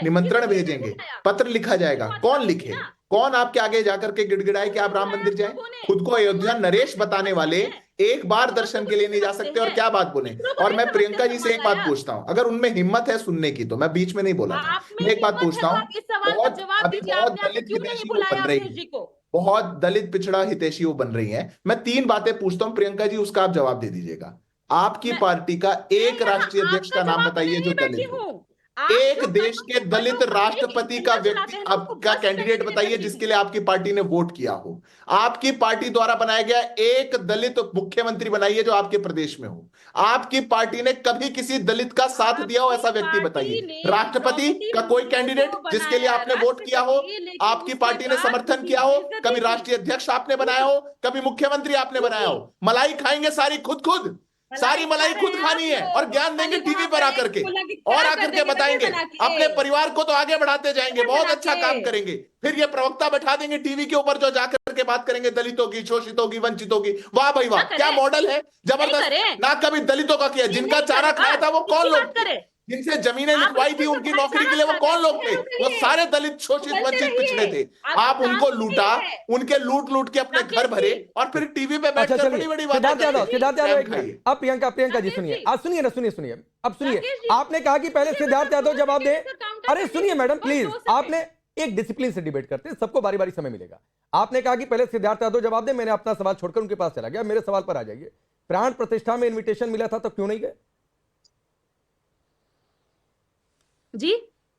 S7: निमंत्रण भेजेंगे, पत्र लिखा जाएगा, कौन लिखे? कौन आपके आगे जाकर के गिड़गिड़ाए कि आप राम मंदिर जाएं? खुद को अयोध्या नरेश बताने वाले एक बार दर्शन के लिए नहीं जा सकते और क्या बात बोले। और मैं प्रियंका जी से एक बात पूछता हूं, अगर उनमें हिम्मत है सुनने की, तो मैं बीच में नहीं बोला था, मैं एक बात पूछता हूं, बहुत दलित हितैषी वो बन रही है, बहुत दलित पिछड़ा हितैषी वो बन रही है। मैं 3 बातें पूछता हूं प्रियंका जी, उसका आप जवाब दे दीजिएगा। आपकी पार्टी का एक राष्ट्रीय अध्यक्ष का नाम बताइए जो दलित हो, एक देश के दलित राष्ट्रपति का व्यक्ति आपका कैंडिडेट बताइए जिसके लिए आपकी पार्टी ने वोट किया हो, आपकी पार्टी द्वारा बनाया गया एक दलित मुख्यमंत्री बनाइए जो आपके प्रदेश में हो, आपकी पार्टी ने कभी किसी दलित का साथ दिया हो ऐसा व्यक्ति बताइए। राष्ट्रपति का कोई कैंडिडेट जिसके लिए आपने वोट किया हो, आपकी पार्टी ने समर्थन किया हो, कभी राष्ट्रीय अध्यक्ष आपने बनाया हो, कभी मुख्यमंत्री आपने बनाया हो। मलाई खाएंगे सारी खुद सारी मलाई खुद खानी है और ज्ञान देंगे टीवी पर आकर के, और आकर के बताएंगे, अपने परिवार को तो आगे बढ़ाते जाएंगे, बहुत अच्छा काम करेंगे, फिर ये प्रवक्ता बैठा देंगे टीवी के ऊपर जो जाकर के बात करेंगे दलितों की, शोषितों की, वंचितों की। वाह भाई वाह, क्या मॉडल है, जबरदस्त। ना कभी दलितों का किया, जिनका चारा खाया था वो कौन लोग, जिनसे जमीनें लिखवाई थी उनकी नौकरी के लिए वो कौन लोग थे? वो सारे दलित, शोषित, वंचित, पिछड़े थे। आप उनको लूटा, उनके लूट के अपने घर भरे और फिर टीवी पे बैठकर बड़ी बड़ी बातें।
S9: सिद्धार्थ यादव एक मिनट, अब प्रियंका जी सुनिए, आज सुनिए ना, सुनिए अब सुनिए। आपने कहा कि पहले सिद्धार्थ यादव जवाब दे, अरे सुनिए मैडम प्लीज, आपने एक डिसिप्लिन से डिबेट करते हैं, सबको बारी बारी समय मिलेगा। आपने कहा कि पहले सिद्धार्थ यादव जवाब दे, मैंने अपना सवाल छोड़कर उनके पास चला गया, मेरे सवाल पर आ जाइए। प्राण प्रतिष्ठा में इन्विटेशन मिला था तो क्यों नहीं गए
S8: जी?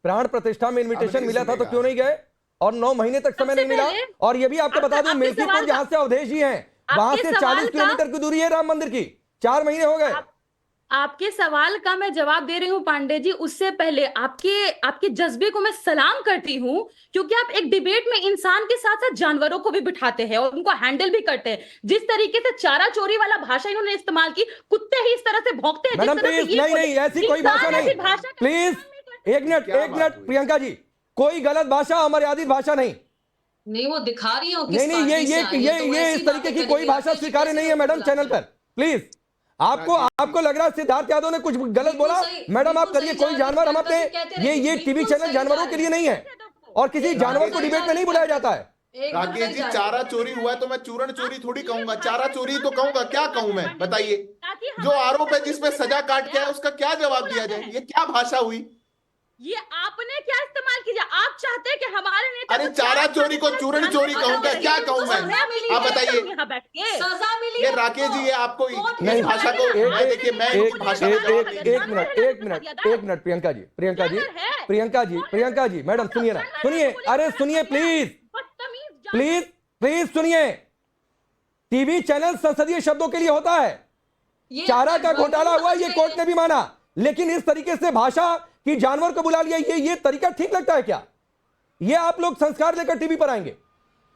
S9: प्राण प्रतिष्ठा में इन्विटेशन मिला था तो क्यों नहीं गए? और 9 महीने तक समय नहीं मिला। और ये भी आपको बता दूं, मिल्कीपुर जहां से अवधेश जी हैं वहां से 40 किलोमीटर की दूरी है राम मंदिर की, 4 महीने हो गए।
S8: आपके सवाल का मैं जवाब दे रही हूँ पांडे जी, उससे पहले आपके जज्बे को मैं सलाम करती हूँ, क्योंकि आप एक डिबेट में इंसान के साथ साथ जानवरों को भी बिठाते हैं और उनको हैंडल भी करते हैं। जिस तरीके से चारा चोरी वाला भाषा इन्होंने इस्तेमाल की, कुत्ते ही इस तरह से भौंकते हैं।
S9: मैडम प्लीज, नहीं ऐसी कोई भाषा नहीं, प्लीज एक मिनट प्रियंका जी, कोई गलत भाषा, अमर्यादित भाषा नहीं
S10: वो दिखा रही हो।
S9: नहीं ये इस तरीके की कोई भाषा स्वीकार्य नहीं है मैडम चैनल पर। प्लीज, आपको लग रहा है सिद्धार्थ यादव ने कुछ गलत बोला? मैडम आप करिए, कोई जानवर, हम अपने ये टीवी चैनल जानवरों के लिए नहीं है और किसी जानवर को डिबेट में नहीं बुलाया जाता है।
S7: राकेश जी, चारा चोरी हुआ है तो मैं चूरण चोरी थोड़ी कहूंगा, चारा चोरी तो कहूंगा। क्या कहूं मैं, बताइए? जो आरोप है जिसमें सजा काट के है उसका क्या जवाब दिया जाए? ये क्या भाषा हुई?
S8: ये आपने क्या इस्तेमाल किया? आप चाहते हैं कि हमारे नेता,
S7: अरे चारा चोरी को चूरण चोरी कहूंगा, क्या कहूँ मैं? आप बताइए।
S10: सजा मिली।
S7: ये राकेश जी, ये आपको नहीं भाषा को, देखिए मैं भाषा,
S9: एक मिनट प्रियंका जी मैडम सुनिए ना, सुनिए, अरे सुनिए प्लीज सुनिए। टीवी चैनल संसदीय शब्दों के लिए होता है। चारा का घोटाला हुआ, ये कोर्ट ने भी माना, लेकिन इस तरीके से भाषा कि जानवर को बुला लिया, ये तरीका ठीक लगता है क्या? ये आप लोग संस्कार लेकर टीवी पर आएंगे?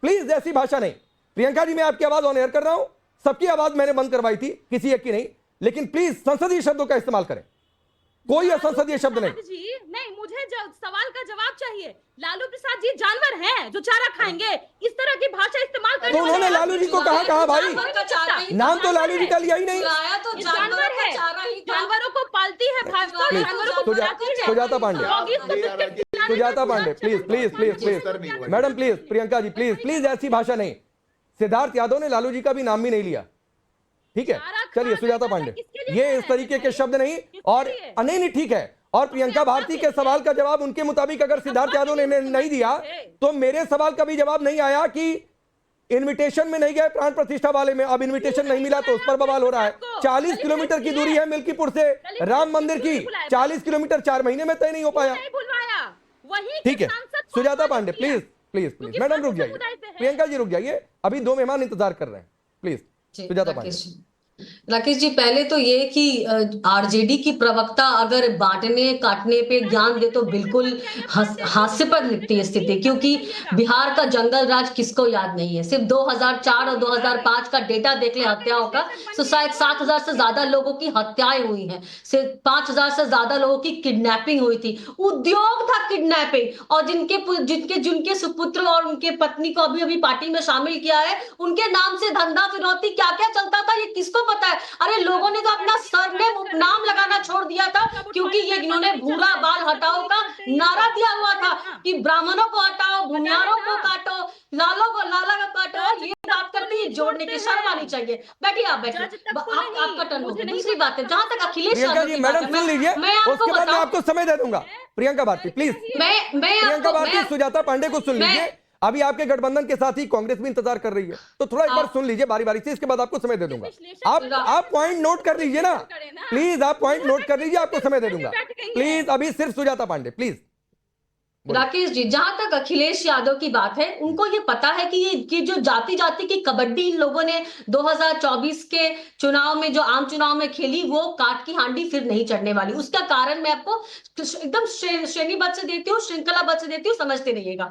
S9: प्लीज ऐसी भाषा नहीं। प्रियंका जी, मैं आपकी आवाज ऑन एयर कर रहा हूं, सबकी आवाज मैंने बंद करवाई थी, किसी एक की नहीं, लेकिन प्लीज संसदीय शब्दों का इस्तेमाल करें, कोई असंसदीय शब्द नहीं।
S8: जी नहीं, मुझे सवाल का जवाब चाहिए। लालू प्रसाद जी जानवर हैं जो चारा खाएंगे, इस तरह की भाषा इस्तेमाल करने
S9: तो उन्होंने लालू जी को कहा भाई? नाम तो लालू जी का लिया ही नहीं।
S8: जानवर है, जानवरों को पालती है भाजपा, जानवरों को
S9: Sujata Pandey please please please please madam please, Priyanka ji please please ऐसी भाषा नहीं। सिद्धार्थ यादव ने लालू जी का भी नाम भी नहीं लिया, ठीक है? चलिए सुजाता पांडे, ये इस तरीके के शब्द नहीं। और नहीं ठीक है। और प्रियंका भारती के सवाल का जवाब उनके मुताबिक अगर सिद्धार्थ यादव ने नहीं दिया तो मेरे सवाल का भी जवाब नहीं आया कि इनविटेशन में नहीं गए प्राण प्रतिष्ठा वाले में, अब इनविटेशन नहीं मिला तो उस पर बवाल हो रहा है। 40 किलोमीटर की दूरी है मिल्कीपुर से राम मंदिर की, 40 किलोमीटर 4 महीने में तय नहीं हो पाया। ठीक है Sujata Pandey please please please, madam रुक जाइए, प्रियंका जी रुक जाइए, अभी 2 मेहमान इंतजार कर रहे हैं, प्लीज सुजाता पांडे।
S10: राकेश जी, पहले तो ये कि आरजेडी की प्रवक्ता अगर बांटने काटने पे ज्ञान दे तो बिल्कुल हास्यास्पद लगती है स्थिति, क्योंकि बिहार का जंगल राज किसको याद नहीं है। सिर्फ 2004 और 2005 का डेटा देख ले हत्याओं का, तो शायद 7,000 से ज्यादा लोगों की हत्याएं हुई हैं, सिर्फ 5,000 से ज्यादा लोगों की किडनैपिंग हुई थी, उद्योग था किडनैपिंग। और जिनके सुपुत्र और उनके पत्नी को अभी पार्टी में शामिल किया है, उनके नाम से धंधा फिरौती क्या क्या चलता था ये किसको पता है? अरे लोगों ने तो अपना सरनेम उपनाम लगाना छोड़ दिया था, क्योंकि ये इन्होंने भूरा बाल हटाओ का नारा दिया हुआ था कि ब्राह्मणों को हटाओ, भूमियारों को काटो, लाला को काटो। ये बात करते ही जोड़ने की शर्म आनी चाहिए। बैठिए आप, बैठिए, आपका टर्न हो गया। दूसरी बात है, जहां तक अखिलेश यादव की बात है,
S9: मैडम सुन लीजिए, उसके बाद मैं आपको समय दे दूंगा। प्रियंका भारती प्लीज, प्रियंका भारती सुजाता पांडे को सुन लीजिए। अभी आपके गठबंधन के साथ ही कांग्रेस भी इंतजार कर रही है, तो थोड़ा एक बार सुन लीजिए बारी बारी से, इसके बाद आपको समय दे दूंगा। आप पॉइंट नोट कर लीजिए ना प्लीज, आप पॉइंट नोट कर लीजिए, आपको समय दे दूंगा प्लीज। अभी सिर्फ सुजाता पांडे प्लीज।
S10: राकेश जी, जहां तक अखिलेश यादव की बात है, उनको ये पता है कि ये जो जाति जाति की कबड्डी इन लोगों ने 2024 के चुनाव में, जो आम चुनाव में खेली, वो काट की हांडी फिर नहीं चढ़ने वाली। उसका कारण मैं आपको एकदम श्रेणीबद्ध से देती हूँ, श्रृंखलाबद्ध से देती हूँ, समझते रहिएगा।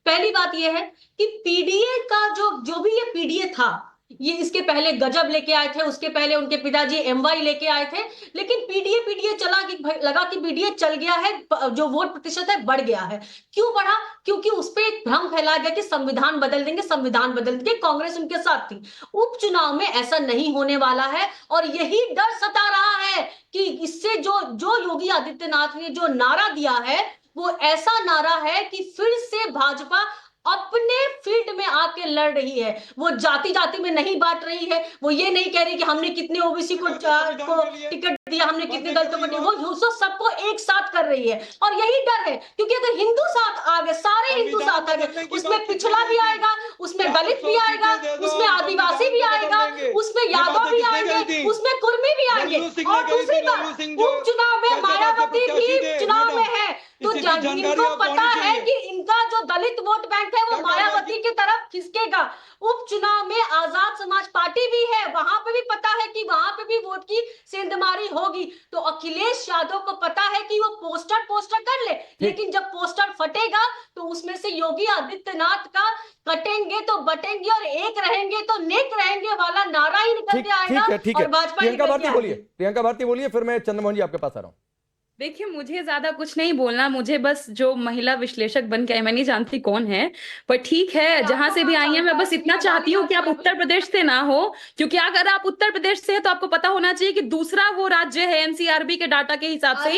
S10: पहली बात यह है कि पीडीए का जो भी ये पीडीए था, ये इसके पहले गजब लेके आए थे, उसके पहले उनके पिताजी एमवाई लेके आए थे, लेकिन पीडीए चला कि लगा कि पीडीए चल गया है, जो वोट प्रतिशत है बढ़ गया है। क्यों बढ़ा? क्योंकि उस पर एक भ्रम फैला गया कि संविधान बदल देंगे, संविधान बदल देंगे, कांग्रेस उनके साथ थी। उपचुनाव में ऐसा नहीं होने वाला है, और यही डर सता रहा है कि इससे जो योगी आदित्यनाथ ने जो नारा दिया है, वो ऐसा नारा है कि फिर से भाजपा अपने फील्ड में आके लड़ रही है। वो जाति जाति में नहीं बांट रही है, वो ये नहीं कह रही कि हमने कितने ओबीसी को टिकट दिया, हमने कितने दलितों को दिया, वो सबको एक साथ कर रही है। और यही डर है, क्योंकि अगर हिंदू साथ आ गए, सारे हिंदू साथ आ गए, उसमें पिछड़ा भी आएगा, उसमें दलित भी आएगा, उसमें आदिवासी भी आएगा, उसमें यादव भी आएंगे, उसमें कुर्मी भी आएंगे। और दूसरी बात, उपचुनाव में मायावती भी चुनाव में है, तो इनको पता है कि इनका जो दलित वोट बैंक है वो मायावती की तरफ खिसकेगा। उपचुनाव में आजाद समाज पार्टी भी है, वहां पे भी पता है कि वहां पे भी वोट की सेंधमारी होगी। तो अखिलेश यादव को पता है कि वो पोस्टर कर ले, लेकिन जब पोस्टर फटेगा तो उसमें से योगी आदित्यनाथ का कटेंगे तो बटेंगे और एक रहेंगे तो नेक रहेंगे वाला नारा ही निकल के आएगा। और भाजपा
S9: प्रियंका भारती बोलिए, फिर मैं चंद्रमोहन जी आपके पास आ रहा हूँ।
S8: देखिए, मुझे ज्यादा कुछ नहीं बोलना, मुझे बस जो महिला विश्लेषक बन के आई, मैं नहीं जानती कौन है, पर ठीक है, जहां से भी आई है, मैं बस इतना चाहती हूँ कि आप उत्तर प्रदेश से ना हो, क्योंकि अगर आप उत्तर प्रदेश से है तो आपको पता होना चाहिए कि दूसरा वो राज्य है एनसीआरबी के डाटा के हिसाब से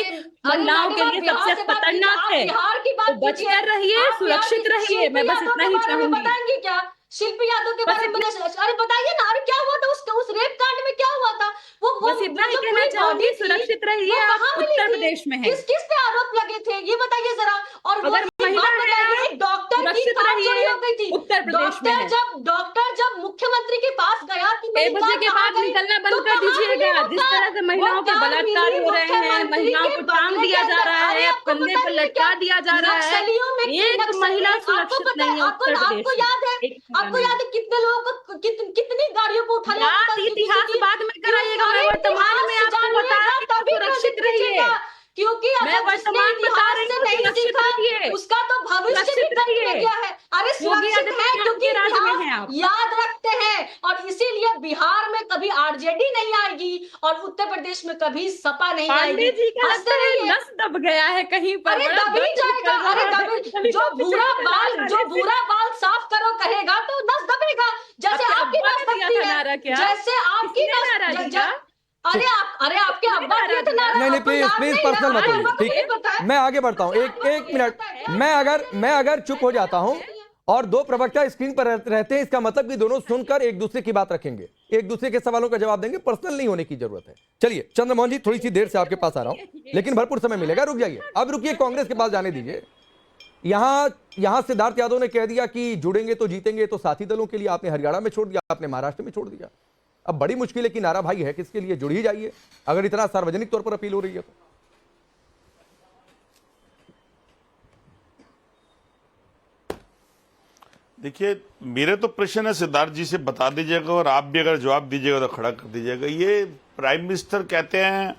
S8: महिलाओं के लिए सबसे खतरनाक है। तो बच कर रहिए, सुरक्षित रहिए, मैं बस इतना ही चाहूंगी।
S10: बताएंगे क्या शिल्पी यादव के बारे में? अरे बताइए ना, अरे क्या हुआ था उस रेप कांड में, क्या हुआ था? वो
S8: बस इतना ही कहना चाहूंगी, सुरक्षित रहिए, आप उत्तर प्रदेश में है।
S10: किस पे आरोप लगे थे ये बताइए जरा। और
S8: अगर
S10: डॉक्टर की कार चोरी हो गई थी,
S8: उत्तर प्रदेश में
S10: डॉक्टर जब मुख्यमंत्री के पास गया कि
S8: 6 बजे के बाद निकलना बंद कर दीजिएगा। जिस तरह से महिलाओं के बलात्कार हो रहे हैं, महिलाओं को टांग दिया जा रहा है, कंधे पर लटका दिया जा रहा है, एक महिला सुरक्षित नहीं है उत्तर प्रदेश।
S10: आपको याद है कितने लोगों को कितनी गाड़ियों को उठा लिया?
S8: इतिहास बाद में कराइएगा, मैं वर्तमान में आपको बता रही हूं, सुरक्षित रहिए,
S10: क्योंकि
S8: मैं वर्तमान
S10: कभी आरजेडी नहीं आएगी और उत्तर प्रदेश में कभी सपा नहीं आएगी।
S8: पांडे जी का लगता
S10: हंसते
S8: है
S10: रहिए।
S8: नस दब गया है कहीं पर,
S10: अरे
S8: बड़ा
S10: दब ही
S8: दर्द
S10: जाएगा,
S8: निकल
S10: अरे
S8: रहा है।
S10: दब,
S8: कभी
S10: जो
S8: तो
S10: भूरा
S8: पीछे
S10: बाल
S8: से
S10: जो
S8: नारा
S10: भूरा बाल साफ करो कहेगा तो नस दबेगा, जैसे
S8: आपके
S10: आपकी
S8: अब्बा
S10: नस
S8: ने दिया
S10: दबती
S8: था
S10: है,
S8: नारा क्या?
S10: जैसे आपकी
S8: किसने
S10: नस
S8: नारा
S10: ज-
S8: दिया?
S10: ज- अरे आपके अब्बा दिए थे नारा,
S9: नहीं नहीं,
S10: आपको
S9: प्लीज
S10: याद
S9: प्लीज
S10: नहीं
S9: पर्सनल
S10: ना?
S9: मत होइए,
S10: अब्बा को
S9: ठीक
S10: नहीं पता
S9: है।
S10: है।
S9: मैं आगे बढ़ता हूं, एक मिनट। मैं अगर चुप हो जाता हूं और दो प्रवक्ता स्क्रीन पर रहते हैं, इसका मतलब कि दोनों सुनकर एक दूसरे की बात रखेंगे, एक दूसरे के सवालों का जवाब देंगे, पर्सनल नहीं होने की जरूरत है। चलिए चंद्रमोहन जी, थोड़ी सी देर से आपके पास आ रहा हूं, लेकिन भरपूर समय मिलेगा, रुक जाइए, अब रुकिए, कांग्रेस के पास जाने दीजिए। यहां सिद्धार्थ यादव ने कह दिया कि जुड़ेंगे तो जीतेंगे, तो साथी दलों के लिए आपने हरियाणा में छोड़ दिया, आपने महाराष्ट्र में छोड़ दिया। अब बड़ी मुश्किल है कि नारा भाई है किसके लिए, जुड़ ही जाइए अगर इतना सार्वजनिक तौर पर अपील हो रही है तो।
S11: देखिए, मेरे तो प्रश्न है सिद्धार्थ जी से बता दीजिएगा, और आप भी अगर जवाब दीजिएगा तो खड़ा कर दीजिएगा। ये प्राइम मिनिस्टर कहते हैं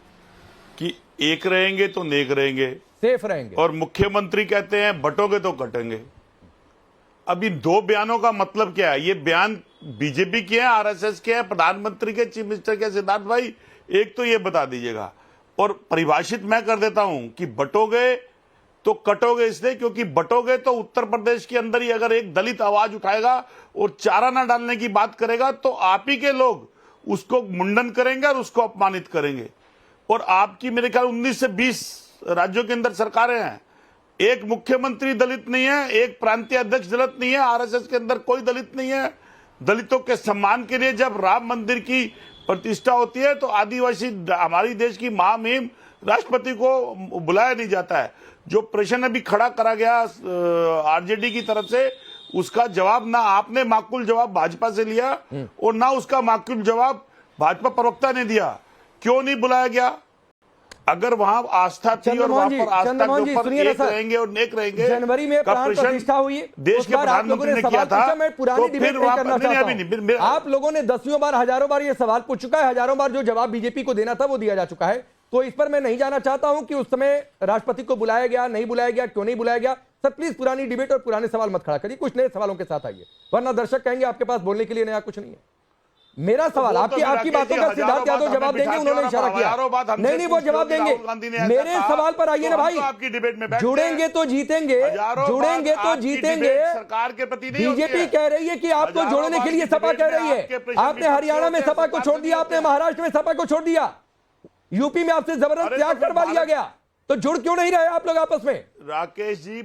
S11: कि एक रहेंगे तो नेक रहेंगे,
S9: सेफ रहेंगे,
S11: और मुख्यमंत्री कहते हैं बटोगे तो कटेंगे। अब इन दो बयानों का मतलब क्या है? ये बयान बीजेपी के हैं, आरएसएस के हैं, प्रधानमंत्री के, चीफ मिनिस्टर के? सिद्धार्थ भाई एक तो ये बता दीजिएगा, और परिभाषित मैं कर देता हूं कि बटोगे तो कटोगे, इसलिए क्योंकि बटोगे तो उत्तर प्रदेश के अंदर ही अगर एक दलित आवाज उठाएगा और चारा ना डालने की बात करेगा तो आप ही के लोग उसको मुंडन करेंगे और उसको अपमानित करेंगे। और आपकी मेरे ख्याल 19 से 20 राज्यों के अंदर सरकारें हैं, एक मुख्यमंत्री दलित नहीं है, एक प्रांतीय अध्यक्ष दलित नहीं है, आरएसएस के अंदर कोई दलित नहीं है। दलितों के सम्मान के लिए जब राम मंदिर की प्रतिष्ठा होती है तो आदिवासी हमारी देश की महामहिम राष्ट्रपति को बुलाया नहीं जाता है। जो प्रश्न अभी खड़ा करा गया आरजेडी की तरफ से, उसका जवाब ना आपने माकूल जवाब भाजपा से लिया और ना उसका माकूल जवाब भाजपा प्रवक्ता ने दिया। क्यों नहीं बुलाया गया? अगर वहां आस्था थी और वहां पर आस्था के ऊपर एक रहेंगे और नेक रहेंगे,
S9: जनवरी में प्राण प्रतिष्ठा हुई,
S11: देश के प्रधानमंत्री ने किया था,
S9: मैं पुरानी डिबेट नहीं करना चाहता हूं। आप लोगों ने दसियों बार, हजारों बार ये सवाल पूछ चुका है, हजारों बार जो जवाब बीजेपी को देना था वो दिया जा चुका है, तो इस पर मैं नहीं जाना चाहता हूं कि उस समय राष्ट्रपति को बुलाया गया, नहीं बुलाया गया, क्यों नहीं बुलाया गया। सर प्लीज पुरानी डिबेट और पुराने सवाल मत खड़ा करिए, कुछ नए सवालों के साथ आइए, वरना दर्शक कहेंगे आपके पास बोलने के लिए नया कुछ नहीं है। मेरा सवाल, आपकी बातों का सिद्धार्थ यादव जवाब देंगे, उन्होंने इशारा किया, नहीं वो जवाब देंगे। मेरे सवाल पर आइए ना भाई,
S11: आपकी डिबेट में
S9: जुड़ेंगे तो जीतेंगे, जुड़ेंगे तो जीतेंगे।
S11: सरकार के प्रति
S9: बीजेपी कह रही है कि आपको जोड़ने के लिए सपा कह रही है, आपने हरियाणा में सपा को छोड़ दिया, आपने महाराष्ट्र में सपा को छोड़ दिया, यूपी में आपसे जबरदस्त त्याग करवा लिया गया, तो जुड़ क्यों नहीं रहे आप लोग आपस में?
S11: राकेश जी,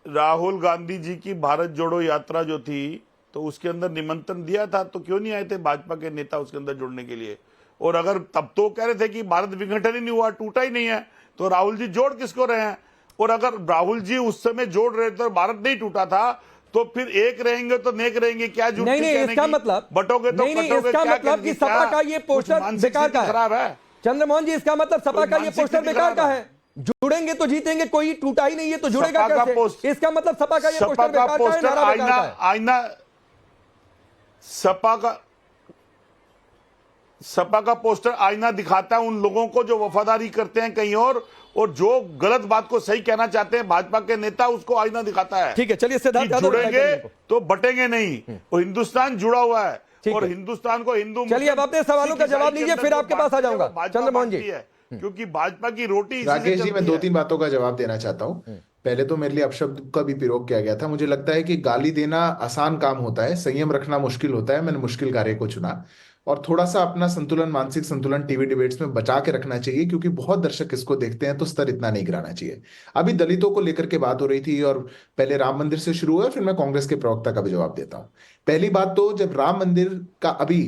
S11: राहुल गांधी जी की भारत जोड़ो यात्रा जो थी तो उसके अंदर निमंत्रण दिया था, तो क्यों नहीं आए थे भाजपा के नेता उसके अंदर जुड़ने के लिए? और अगर तब तो कह रहे थे कि भारत विघटन ही नहीं हुआ, टूटा ही नहीं है, तो राहुल जी जोड़ किसको रहे हैं? और अगर राहुल जी उस समय जोड़ रहे थे और भारत नहीं टूटा था, तो फिर एक रहेंगे तो नेक रहेंगे, क्या जुड़
S9: नहीं, इसका मतलब
S11: बटोगे तो
S9: नहीं, इसका मतलब कि सपा का ये पोस्टर बेकार का
S11: खराब है।
S9: चंद्रमोहन जी, इसका मतलब सपा का ये पोस्टर बेकार का है, जुड़ेंगे तो जीतेंगे, कोई टूटा ही नहीं है तो जुड़ेगा कैसे? इसका मतलब सपा का ये पोस्टर बेकार का है, नारा बेकार का है।
S11: आईना सपा का पोस्टर आईना दिखाता है उन लोगों को जो वफादारी करते हैं कहीं और जो गलत बात को सही कहना चाहते हैं भाजपा के नेता, उसको आईना दिखाता है।
S9: ठीक है, चलिए सिद्धार्थ यादव,
S11: जुड़ेंगे तो बटेंगे नहीं, और हिंदुस्तान जुड़ा हुआ है और हिंदुस्तान को हिंदू।
S9: चलिए अब अपने सवालों का जवाब लीजिए, फिर आपके पास आ जाऊंगा चंद्रमोहन जी,
S11: क्योंकि भाजपा की रोटी।
S7: राकेश जी, मैं 2-3 बातों का जवाब देना चाहता हूँ। पहले तो मेरे लिए अपशब्द का भी प्रयोग किया गया था। मुझे लगता है कि गाली देना आसान काम होता है, संयम रखना मुश्किल होता है। मैंने मुश्किल कार्य को चुना, और थोड़ा सा अपना संतुलन, मानसिक संतुलन टीवी डिबेट्स में बचा के रखना चाहिए, क्योंकि बहुत दर्शक इसको देखते हैं, तो स्तर इतना नहीं गिराना चाहिए। अभी दलितों को लेकर के बात हो रही थी, और पहले राम मंदिर से शुरू हुआ, फिर मैं कांग्रेस के प्रवक्ता का भी जवाब देता हूँ। पहली बात तो, जब राम मंदिर का अभी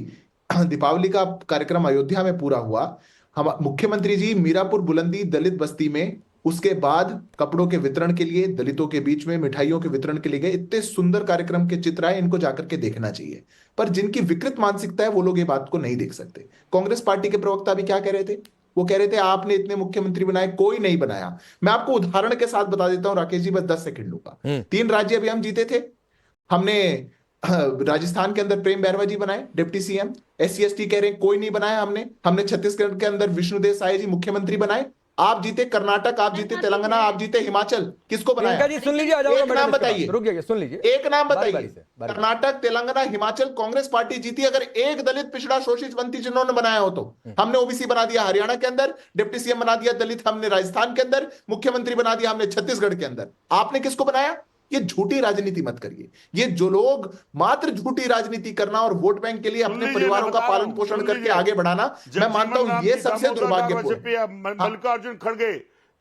S7: दीपावली का कार्यक्रम अयोध्या में पूरा हुआ, हम मुख्यमंत्री जी मीरापुर बुलंदी दलित बस्ती में, उसके बाद कपड़ों के वितरण के लिए दलितों के बीच में मिठाइयों के वितरण के लिए गए। इतने सुंदर कार्यक्रम के चित्र आए, इनको जाकर के देखना चाहिए। पर जिनकी विकृत मानसिकता है वो लोग ये बात को नहीं देख सकते। कांग्रेस पार्टी के प्रवक्ता भी क्या कह रहे थे? वो कह रहे थे आपने इतने मुख्यमंत्री बनाए, कोई नहीं बनाया। मैं आपको उदाहरण के साथ बता देता हूं राकेश जी, बस 10 सेकंड लूंगा। 3 राज्य अभी हम जीते थे। हमने राजस्थान के अंदर प्रेम बैरवा जी बनाए डिप्टी सीएम, SC ST कह रहे हैं कोई नहीं बनाया हमने छत्तीसगढ़ के अंदर विष्णुदेव साय जी मुख्यमंत्री बनाए, आप जीते कर्नाटक, आप जीते तेलंगाना, आप जीते हिमाचल, किसको बनाया?
S9: प्रियंका जी सुन लीजिए, आ जाऊंगा
S7: एक नाम बताइए,
S9: रुक जाइए, सुन लीजिए,
S7: एक नाम बताइए।
S9: बारी से, बारी।
S7: कर्नाटक, तेलंगाना, हिमाचल कांग्रेस पार्टी जीती। अगर एक दलित पिछड़ा शोषित वंचित जिन्होंने बनाया हो तो हमने ओबीसी बना दिया हरियाणा के अंदर, डिप्टी सीएम बना दिया दलित हमने राजस्थान के अंदर, मुख्यमंत्री बना दिया हमने छत्तीसगढ़ के अंदर। आपने किसको बनाया? ये झूठी राजनीति मत करिए। ये जो लोग मात्र झूठी राजनीति करना और वोट बैंक के लिए अपने परिवारों का पालन पोषण करके आगे बढ़ाना, मैं मानता हूं ये सबसे दुर्भाग्यपूर्ण।
S11: मल्लिकार्जुन खड़गे,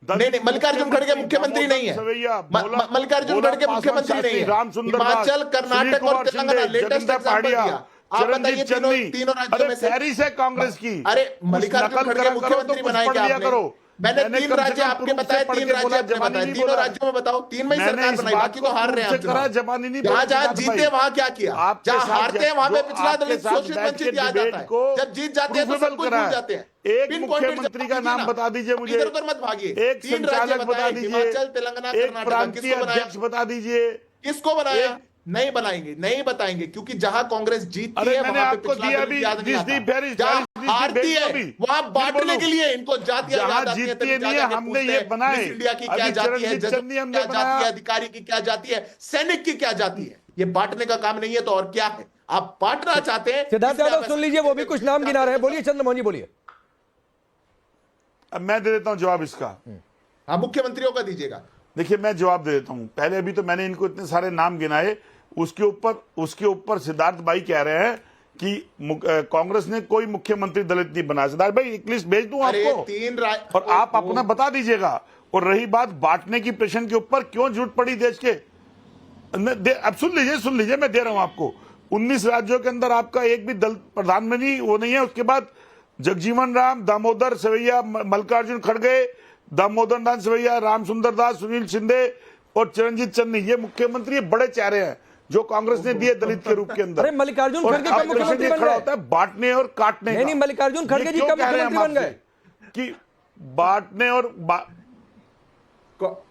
S7: नहीं, मल्लिकार्जुन खड़गे मुख्यमंत्री नहीं है। मल्लिकार्जुन खड़गे मुख्यमंत्री नहीं है। हिमाचल, कर्नाटक और तेलंगाना लेटेस्ट एग्जांपल दिया। आप बताइए तीनों राज्यों में से
S11: कांग्रेस की,
S7: अरे मल्लिकार्जुन खड़गे मुख्यमंत्री बनाए क्या आपने? मैंने 3 राज्य आपके बताए, 3 राज्य आपने बताए, तीनों राज्यों में बताओ, 3 में ही सरकार बनाई, बाकी तो हार रहे हैं। जहां जहां जीते वहां क्या किया? जहां हारते हैं वहां पे पिछड़ा दलित शोषित वंचित याद आता है, जब जीत जाते हैं तो सब कुछ भूल जाते हैं।
S11: एक मुख्यमंत्री का नाम बता दीजिए मुझे,
S7: इधर उधर मत भागिए।
S11: एक संचालक बता दीजिए,
S7: हिमाचल, तेलंगाना,
S11: एक
S7: कर्नाटक,
S11: प्रांतीय अध्यक्ष बता दीजिए,
S7: किसको बनाया? नहीं बनाएंगे, नहीं बताएंगे, क्योंकि जहां कांग्रेस जीतती है
S11: मैंने आपको दिया अभी,
S7: जहां हारती है वहां बांटने के लिए इनको जातियां याद आती हैं, तभी जाके
S11: हमने ये बनाए।
S7: इंडिया की क्या जाति है, क्या जाति है, अधिकारी की क्या जाति है, सैनिक की क्या जाति है। ये बांटने का काम नहीं है तो और क्या है? आप बांटना चाहते हैं।
S9: सिद्धार्थ यादव सुन लीजिए, वो भी कुछ नाम गिना रहे हैं। बोलिए चंद्रमोहन जी, बोलिए।
S11: अब मैं दे देता हूं जवाब इसका।
S7: हाँ, मुख्यमंत्रियों का दीजिएगा।
S11: देखिए मैं जवाब दे देता हूं। पहले अभी तो मैंने इनको इतने सारे नाम गिनाए, उसके ऊपर सिद्धार्थ भाई कह रहे हैं कि कांग्रेस ने कोई मुख्यमंत्री दलित नहीं बनाया। सिद्धार्थ भाई एक लिस्ट भेज दूं आपको, और आप अपना बता दीजिएगा। और रही बात बांटने की प्रश्न के ऊपर, क्यों झूठ पड़ी देश के, अब सुन लीजिए मैं दे रहा हूं आपको। 19 राज्यों के अंदर आपका एक भी दलित प्रधानमंत्री वो नहीं है। उसके बाद जगजीवन राम, दामोदर सवैया, मल्लिकार्जुन खड़गे, दामोदर दास सवैया, राम सुंदर दास, सुनील शिंदे और चिरंजीत चन्नी, ये मुख्यमंत्री, ये बड़े चेहरे हैं जो कांग्रेस ने दिए दलित के रूप के अंदर।
S9: अरे मल्लिकार्जुन खड़गे कब मुख्यमंत्री बन गए?
S11: होता है बांटने और काटने का।
S9: नहीं, मल्लिकार्जुन खड़गे जी कब मुख्यमंत्री बन गए?
S11: कि बांटने और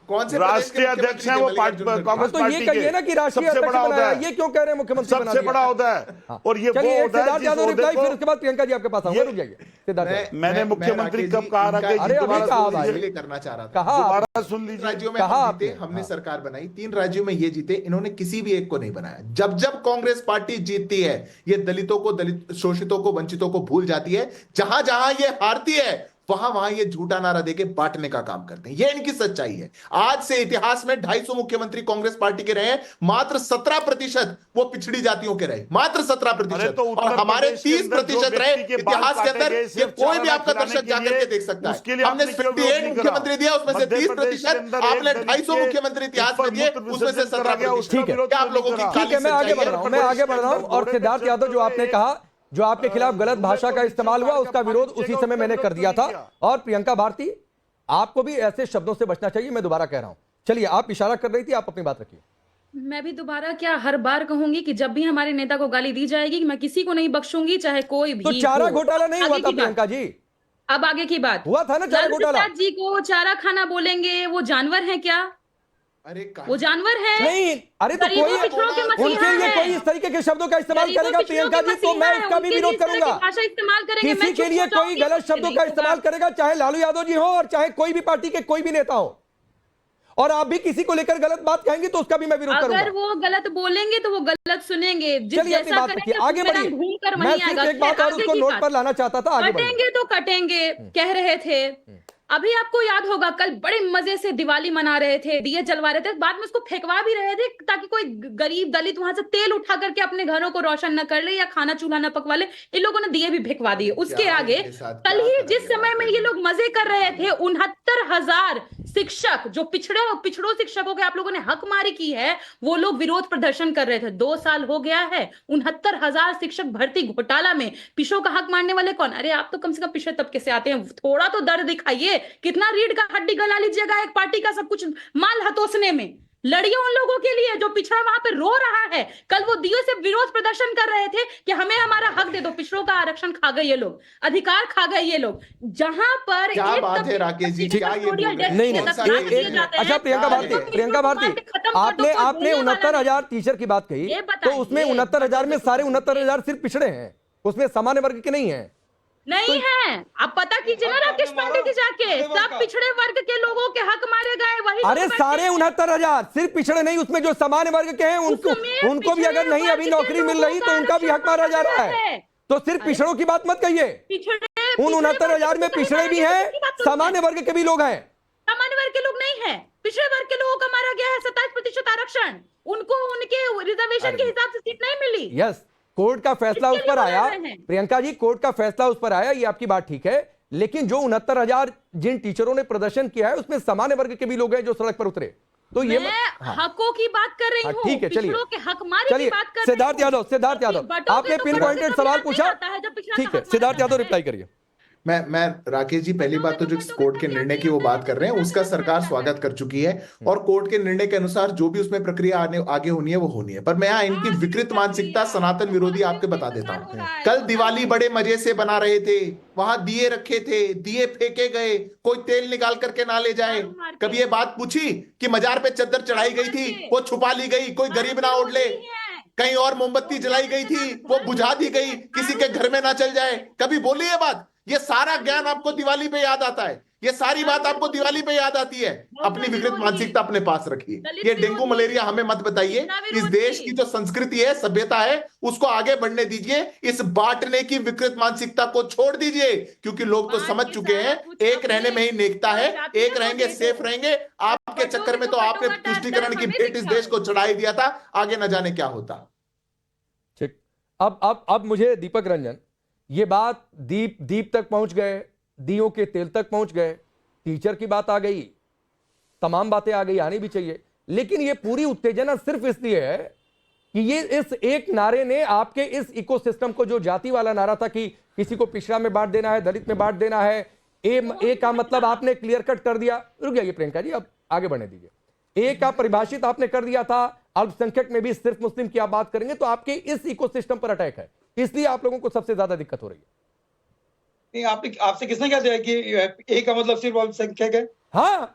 S7: कौन से
S11: राष्ट्रीय अध्यक्ष हैं वो कांग्रेस
S9: तो ये कहिए ना कि राष्ट्रीय अध्यक्ष बनाया, ये क्यों कह रहे हैं मुख्यमंत्री बना
S11: सबसे बड़ा होता है। और ये वो होता है
S9: जिस ओहदे को, फिर उसके बाद प्रियंका जी आपके पास आऊंगा, रुक जाइए सिद्धार्थ।
S11: मैंने मुख्यमंत्री कब कहा?
S9: अरे अभी कहा भाई,
S7: करना चाह रहा था,
S11: दोबारा सुन लीजिए।
S7: राज्यों में हम जीते, हमने सरकार बनाई, 3 राज्यों में ये जीते, इन्होंने किसी भी एक को नहीं बनाया। जब जब कांग्रेस पार्टी जीतती है, ये दलितों को, दलित शोषितों को, वंचितों को भूल जाती है। जहां जहां ये हारती है वहां वहां ये झूठा नारा देके बांटने का काम करते हैं। ये इनकी सच्चाई है। आज से इतिहास में 250 मुख्यमंत्री कांग्रेस पार्टी के रहे, मात्र 17% वो पिछड़ी जातियों के रहे, मात्र 17%।
S11: तो
S7: और हमारे 30% रहे इतिहास के अंदर। ये कोई भी आपका दर्शक जाकर के देख सकता है। हमने 58 मुख्यमंत्री दिया, उसमें से 30%। आपने 250 मुख्यमंत्री इतिहास में दिए, उसमें से 17%। क्या आप लोगों की?
S9: ठीक है, मैं आगे बढ़ रहा हूं। और सिद्धार्थ यादव, जो आपने कहा, जो आपके खिलाफ गलत भाषा का इस्तेमाल हुआ, उसका विरोध उसी समय मैंने कर दिया था। और प्रियंका भारती, आपको भी ऐसे शब्दों से बचना चाहिए, मैं दोबारा कह रहा हूं। चलिए, आप इशारा कर रही थी, आप अपनी बात रखिए।
S8: मैं भी दोबारा क्या, हर बार कहूंगी कि जब भी हमारे नेता को गाली दी जाएगी, मैं किसी को नहीं बख्शूंगी, चाहे कोई भी।
S9: तो चारा घोटाला नहीं हुआ था प्रियंका जी?
S8: अब आगे की बात
S9: हुआ था ना चारा घोटाला?
S8: जी को चारा खाना बोलेंगे, वो जानवर है क्या?
S7: अरे
S8: वो जानवर है
S9: नहीं? अरे तो कोई उनके लिए कोई इस तरीके के शब्दों का इस्तेमाल करेगा प्रियंका जी, तो मैं उसका भी विरोध करूंगा।
S8: भाषा इस्तेमाल करेंगे,
S9: किसी के लिए कोई गलत शब्दों का इस्तेमाल करेगा, चाहे लालू यादव जी हो और चाहे कोई भी पार्टी के कोई भी नेता हो, और आप भी किसी को लेकर गलत बात कहेंगे तो उसका भी मैं विरोध करूंगा।
S8: अगर वो गलत बोलेंगे तो वो गलत सुनेंगे।
S9: चलिए अपनी बात रखिए, आगे बढ़िए। मैं सिर्फ एक बात और उसको नोट पर लाना चाहता था। आगे
S8: कटेंगे तो कटेंगे कह रहे थे। अभी आपको याद होगा, कल बड़े मजे से दिवाली मना रहे थे, दिए जलवा रहे थे, बाद में उसको फेंकवा भी रहे थे ताकि कोई गरीब दलित वहां से तेल उठा करके अपने घरों को रोशन न कर ले या खाना चूल्हा न पकवा ले। इन लोगों ने दिए भी फेंकवा दिए। उसके आगे कल ही जिस समय में ये लोग मजे कर रहे थे, 69,000 शिक्षक, जो पिछड़ों शिक्षकों के आप लोगों ने हक मारी की है, वो लोग विरोध प्रदर्शन कर रहे थे। 2 साल हो गया है, 69,000 शिक्षक भर्ती घोटाला में पिछड़ों का हक मारने वाले कौन? अरे आप तो कम से कम पिछड़े तबके से आते हैं, थोड़ा तो दर्द दिखाइए। कितना रीढ़ का हड्डी गला लीजिएगा एक पार्टी का सब कुछ माल हतोसने में। लड़िए उन लोगों के लिए जो पिछड़ा वहां पे रो रहा है। कल वो दियो से विरोध प्रदर्शन कर रहे थे कि हमें हमारा हक दे दो। पिछड़ों का आरक्षण खा गए ये लोग, अधिकार खा गए ये लोग। जहां पर
S7: क्या बात है राकेश जी, क्या ये
S9: नहीं अच्छा प्रियंका भारती, आपने 69,000 टीचर की बात कही, तो उसमें 69,000 में सारे 69,000 सिर्फ पिछड़े हैं, उसमें सामान्य वर्ग के नहीं है।
S8: नहीं है। आप पता कीजिए ना राकेश पांडे जी जाके, सब पिछड़े वर्ग के लोगों के हक मारे गए, वही
S9: अरे सारे 69,000 सिर्फ पिछड़े नहीं, उसमें जो सामान्य वर्ग के हैं उनको भी अगर नहीं अभी नौकरी मिल रही तो उनका भी हक मारा जा रहा है। तो सिर्फ पिछड़ों की बात मत कहिए, उन 69,000 में पिछड़े भी हैं, सामान्य वर्ग के भी लोग हैं।
S8: सामान्य वर्ग के लोग नहीं है, पिछड़े वर्ग के लोगों का मारा गया है 27% आरक्षण, उनको उनके रिजर्वेशन के हिसाब से सीट नहीं मिली।
S9: यस, कोर्ट का फैसला उस पर आया, प्रियंका जी कोर्ट का फैसला उस पर आया, ये आपकी बात ठीक है, लेकिन जो 69,000 जिन टीचरों ने प्रदर्शन किया है उसमें सामान्य वर्ग के भी लोग हैं जो सड़क पर उतरे। तो ये
S8: हकों की बात कर रही हूँ,
S9: ठीक है, चलिए
S8: पिछड़ों के हक मारे की बात कर रही हूँ।
S9: सिद्धार्थ यादव आपने पिन पॉइंटेड सवाल पूछा, ठीक है सिद्धार्थ यादव रिप्लाई करिए।
S7: मैं राकेश जी, पहली बात तो जो कोर्ट के निर्णय की वो बात कर रहे हैं उसका सरकार स्वागत कर चुकी है और कोर्ट के निर्णय के अनुसार जो भी उसमें प्रक्रिया आगे होनी है वो होनी है। पर मैं यहाँ इनकी विकृत मानसिकता सनातन विरोधी आपके बता देता हूँ। कल दिवाली बड़े मजे से बना रहे थे, वहां दिए रखे थे, दिए फेंके गए, कोई तेल निकाल करके ना ले जाए। कभी ये बात पूछी कि मजार पे चद्दर चढ़ाई गई थी वो छुपा ली गई, कोई गरीब ना ओढ़ ले? कहीं और मोमबत्ती जलाई गई थी वो बुझा दी गई, किसी के घर में ना चल जाए? कभी बोली ये बात? ये सारा ज्ञान आपको दिवाली पे याद आता है, ये सारी बात आपको दिवाली पे याद आती है। अपनी विकृत मानसिकता अपने पास रखिए। ये डेंगू मलेरिया हमें मत बताइए। इस देश की जो संस्कृति है, सभ्यता है, उसको आगे बढ़ने दीजिए। इस बांटने की विकृत मानसिकता को छोड़ दीजिए, क्योंकि लोग तो समझ चुके हैं एक रहने में ही नेकता है, एक रहेंगे सेफ रहेंगे। आपके चक्कर में तो आपने तुष्टीकरण की भेंट इस देश को चढ़ाई दिया था, आगे न जाने क्या होता।
S9: ठीक, अब मुझे दीपक रंजन, ये बात दीप तक पहुंच गए, दियों के तेल तक पहुंच गए, टीचर की बात आ गई, तमाम बातें आ गई, आनी भी चाहिए, लेकिन ये पूरी उत्तेजना सिर्फ इसलिए है कि ये इस एक नारे ने आपके इस इकोसिस्टम को, जो जाति वाला नारा था कि किसी को पिछड़ा में बांट देना है, दलित में बांट देना है, ए का मतलब आपने क्लियर कट कर दिया। रुक जाइए प्रियंका जी, अब आगे बढ़ने दीजिए। ए का परिभाषित आपने कर दिया था, अल्पसंख्यक में भी सिर्फ मुस्लिम की आप बात करेंगे, तो आपके इस इकोसिस्टम पर अटैक है, इसलिए आप लोगों को सबसे ज्यादा दिक्कत हो रही है।
S6: नहीं, आपसे किसने कह दिया कि ए का मतलब सिर्फ अल्पसंख्यक है?
S9: हाँ,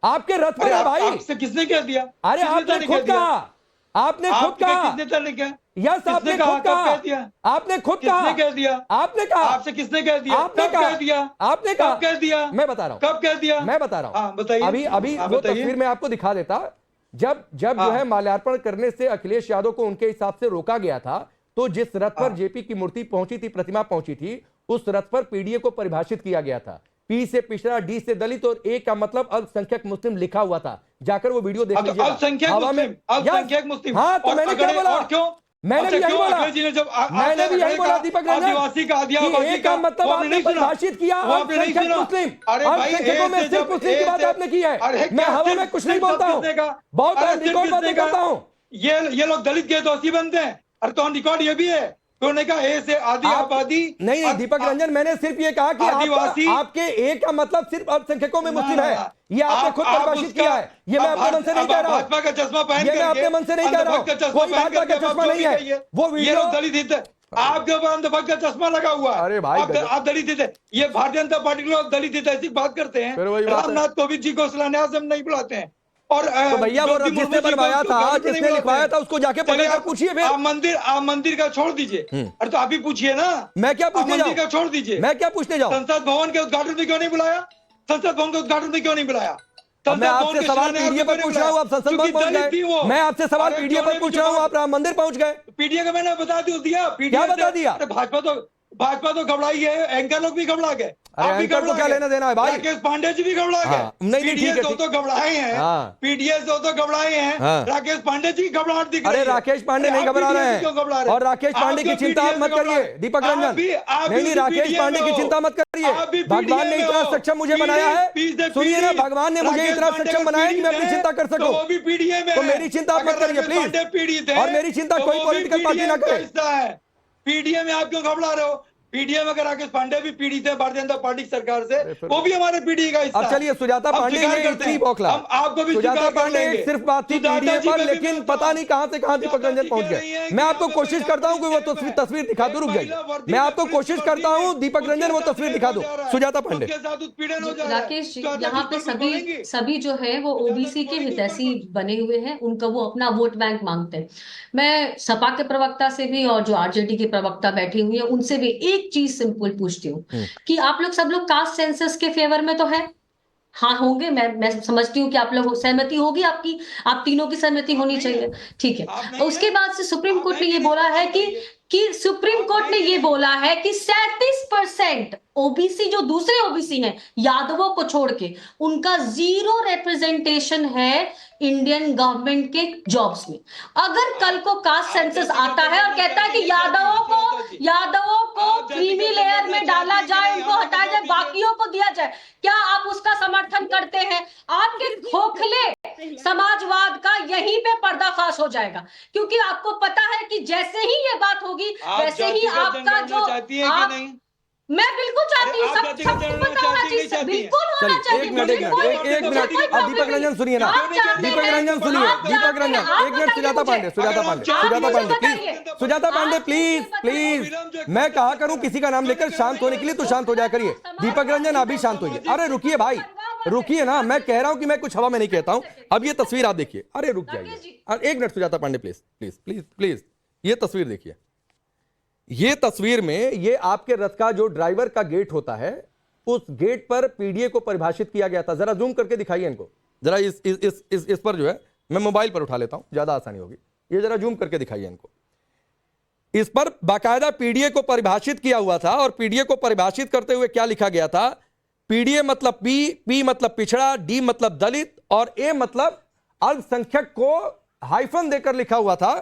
S9: आपके रथ पर है भाई।
S6: आपसे किसने कह दिया?
S9: अरे आपने खुद कहा, आपने खुद कहा।
S6: किसने तने कहा?
S9: यस, आपने खुद कहा, आपने खुद कहा।
S6: किसने कह दिया?
S9: आपने कहा।
S6: आपसे किसने कह दिया?
S9: आपने कहा दिया, आपने कहा
S6: कह दिया।
S9: मैं बता रहा हूँ
S6: कब कह दिया,
S9: मैं बता रहा हूँ।
S6: बताइए।
S9: अभी वो तस्वीर मैं आपको दिखा देता। जब जो है माल्यार्पण करने से अखिलेश यादव को उनके हिसाब से रोका गया था, तो जिस रथ पर जेपी की मूर्ति पहुंची थी, प्रतिमा पहुंची थी, उस रथ पर पीडीए को परिभाषित किया गया था। पी से पिछड़ा, डी से दलित और ए का मतलब अल्पसंख्यक मुस्लिम लिखा हुआ था। जाकर वो वीडियो देख लीजिए।
S6: अल्पसंख्यक मुस्लिम।
S9: हाँ, तो मैंने क्या बोला?
S6: क्यों?
S9: मैंने भी यही बोला, मैंने भी यही बोला दीपक रंजन,
S6: आदिवासी का
S9: ए का मतलब आपने परिभाषित किया अल्पसंख्यक मुस्लिम। अल्पसंख्यकों में सिर्फ मुस्लिम की बात आपने की है। मैं हवा में कुछ नहीं बोलता हूँ, बहुत रिकॉर्ड बातें करता हूँ।
S6: ये लोग दलित के दोषी बनते हैं। अरे तो रिकॉर्ड ये भी है, उन्होंने कहा ए से आदि आबादी।
S9: नहीं दीपक रंजन, मैंने सिर्फ ये कहा कि आपके ए का मतलब सिर्फ अल्पसंख्यकों में मुस्लिम है, ये आपने खुद परिभाषित किया है। ये मैं अपने मन से नहीं कह रहा हूँ,
S6: भाजपा का चश्मा पहन
S9: ये मैं अपने मन से नहीं कह रहा हूँ, कोई भाजपा का चश्मा नहीं है। वो वीडियो
S6: दलित, आपके ऊपर अंधभक्त का चश्मा लगा हुआ है।
S9: अरे भाई,
S6: आप दलित थे। ये भारतीय जनता पार्टी के लोग दलित ऐसी बात करते हैं। रामनाथ कोविंद जी को शिलान्यास हम नहीं बुलाते हैं। और
S9: तो भैया वो जिसने बनवाया था, जिसने लिखवाया था, उसको जाके पकड़ पूछिए। फिर
S6: आप मंदिर का छोड़ दीजिए। अरे तो आप ही पूछिए ना।
S9: मैं क्या पूछने जाऊं?
S6: मंदिर का छोड़ दीजिए,
S9: मैं क्या पूछने जाऊं?
S6: संसद भवन के उद्घाटन में क्यों नहीं बुलाया? संसद भवन के उद्घाटन में क्यों नहीं बुलाया?
S9: मैं आपसे सवाल पीडीए पर पूछ रहा हूँ, आप संसद भवन पहुंच गए। मैं आपसे सवाल पीडीए पर पूछ रहा हूँ, आप राम मंदिर पहुंच गए।
S6: पीडीए का मैंने बता दिया।
S9: क्या बता दिया?
S6: भाजपा तो घबराई है, एंकर लोग भी घबरा गए।
S9: अरे एंकर को क्या लेना देना है भाई?
S6: राकेश पांडे जी भी घबरा गए।
S9: नहीं ठीक है,
S6: तो घबराए हैं। पीडीएस तो घबराए हैं। राकेश पांडे जी घबराहट दिख रही है।
S9: अरे राकेश पांडे नहीं घबरा रहे हैं, और राकेश पांडे की चिंता आप मत करिए दीपक रंजन। नहीं, राकेश पांडे की चिंता मत करिए। भगवान ने इतना सक्षम मुझे बनाया है, सुनिए ना, भगवान ने मुझे इतना सक्षम बनाया कि मैं अपनी चिंता कर सकूं। तो मेरी चिंता आप मत करिए प्लीज, और मेरी चिंता कोई पॉलिटिकल पार्टी ना करे।
S6: पीडीए में आप क्यों घबरा रहे हो? पीडीए में अगर राकेश पांडे भी पीड़ित है भारतीय जनता पार्टी सरकार से, वो भी हमारे पीडीए का हिस्सा।
S9: अब चलिए सुजाता पांडे ये इतनी बौखला,
S6: आपको भी
S9: सुजाता पांडे सिर्फ बात थी पीडीए पर, लेकिन पता नहीं कहां से कहां दीपक रंजन पहुंच गए। मैं आपको कोशिश करता हूं कि वो तस्वीर दिखा दूं, रुक जाइए, मैं आपको कोशिश करता हूं दीपक रंजन वो तस्वीर दिखा दूं। सुजाता पांडे।
S10: राकेश जी, यहाँ पे सभी जो है वो ओबीसी के हितैषी बने हुए हैं, उनका वो अपना वोट बैंक मांगते हैं। मैं सपा के प्रवक्ता से भी और जो आरजेडी के प्रवक्ता बैठी हुई है उनसे भी एक एक चीज सिंपल पूछती हूँ कि आप लोग सब लोग कास्ट सेंसस के फेवर में तो है? हाँ होंगे, मैं समझती हूँ कि आप लोग सहमति होगी आपकी, आप तीनों की सहमति होनी चाहिए, ठीक है। उसके बाद से सुप्रीम कोर्ट ने ये बोला है कि सुप्रीम कोर्ट ने ये बोला है कि 37% ओबीसी, जो दूसरे ओबीसी हैं यादवों को छोड़ के, उनका 0 रिप्रेजेंटेशन है इंडियन गवर्नमेंट के जॉब्स में। अगर कल को कास्ट सेंसस आता है और कहता है कि यादवों को क्रीमी लेयर में डाला जाए, उनको हटाया जाए, बाकियों को दिया जाए, क्या आप उसका समर्थन करते हैं? आपके खोखले समाजवाद का यहीं पे पर्दाफाश हो जाएगा, क्योंकि आपको पता है कि जैसे ही ये बात होगी वैसे ही आपका जो मैं बिल्कुल चाहती हूँ, सबको पता होना चाहिए, बिल्कुल होना चाहिए।
S9: एक मिनट अब दीपक रंजन सुनिए ना, दीपक रंजन सुनिए, दीपक रंजन एक मिनट। सुजाता पांडे प्लीज, मैं कहा करूं किसी का नाम लेकर शांत होने के लिए तो शांत हो जाया करिए। दीपक रंजन अभी शांत होइए। अरे रुकिए भाई, रुकिए ना, मैं कह रहा हूं कि मैं कुछ हवा में नहीं कहता हूं। अब ये तस्वीर आप देखिए, अरे रुक जाइए एक minute Sujata Pandey please please please please, ये तस्वीर देखिए। ये तस्वीर में ये आपके रथ का जो ड्राइवर का गेट होता है, उस गेट पर पीडीए को परिभाषित किया गया था। जरा जूम करके दिखाइए इनको, जरा इस पर जो है, मैं मोबाइल पर उठा लेता हूं, ज्यादा आसानी होगी। ये जरा जूम करके दिखाइए इनको। इस पर बाकायदा पीडीए को परिभाषित किया हुआ था, और पीडीए को परिभाषित करते हुए क्या लिखा गया था? पीडीए मतलब पी मतलब पिछड़ा, डी मतलब दलित, और ए मतलब अल्पसंख्यक को हाइफन देकर लिखा हुआ था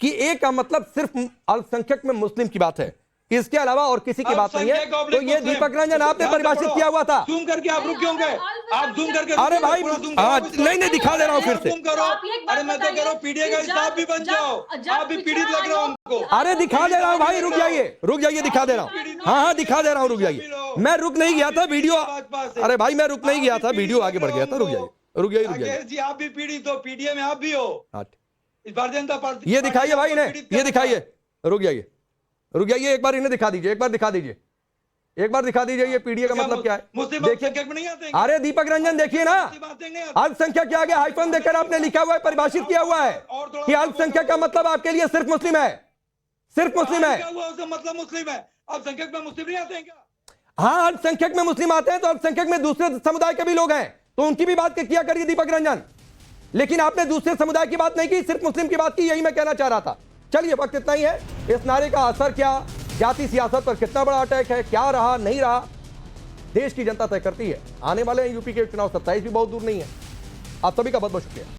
S9: कि ए का मतलब सिर्फ अल्पसंख्यक में मुस्लिम की बात है, इसके अलावा और किसी की बात नहीं है। तो ये दीपक रंजन आपने परिभाषित किया हुआ था।
S6: जूम करके आप रुक क्यों गए? आप जूम करके,
S9: अरे भाई नहीं दिखा दे रहा हूं फिर से।
S6: अरे मैं तो कह रहा हूं पीडीए का हिसाब भी बन जाओ, आप भी पीड़ित लग रहे हो उनको।
S9: अरे दिखा दे रहा हूं भाई, रुक जाइए दिखा दे रहा हूं। हाँ दिखा दे रहा हूं, रुक जाइए। मैं रुक नहीं गया था, वीडियो, अरे भाई मैं रुक नहीं गया था, वीडियो आगे बढ़ गया था। रुक जाइए
S6: जी, आप भी पीड़ित हो, पीडीए में आप भी हो। इस भारतीय जनता पार्टी,
S9: ये दिखाइए भाई इन्हें, ये दिखाइए। रुक जाइए एक बार इन्हें दिखा दीजिए, एक बार दिखा दीजिए ये पीडीए का मतलब क्या है।
S6: मुस्लिम अल्पसंख्यक में नहीं आते?
S9: अरे दीपक रंजन देखिए ना, अल्पसंख्यक के आगे हाइफन देकर आपने लिखा हुआ है, परिभाषित किया हुआ है कि अल्पसंख्यक का मतलब आपके लिए सिर्फ मुस्लिम है, सिर्फ मुस्लिम है।
S6: मतलब मुस्लिम है, अल्पसंख्यक में मुस्लिम नहीं आते हैं क्या?
S9: हाँ अल्पसंख्यक में मुस्लिम आते हैं, तो अल्पसंख्यक में दूसरे समुदाय के भी लोग हैं, तो उनकी भी बात किया करिए दीपक रंजन। लेकिन आपने दूसरे समुदाय की बात नहीं की, सिर्फ मुस्लिम की बात की, यही मैं कहना चाह रहा था। चलिए वक्त इतना ही है। इस नारे का असर क्या, जाति सियासत पर कितना बड़ा अटैक है, क्या रहा नहीं रहा, देश की जनता तय करती है। आने वाले यूपी के चुनाव 27 भी बहुत दूर नहीं है। आप सभी का बहुत बहुत शुक्रिया।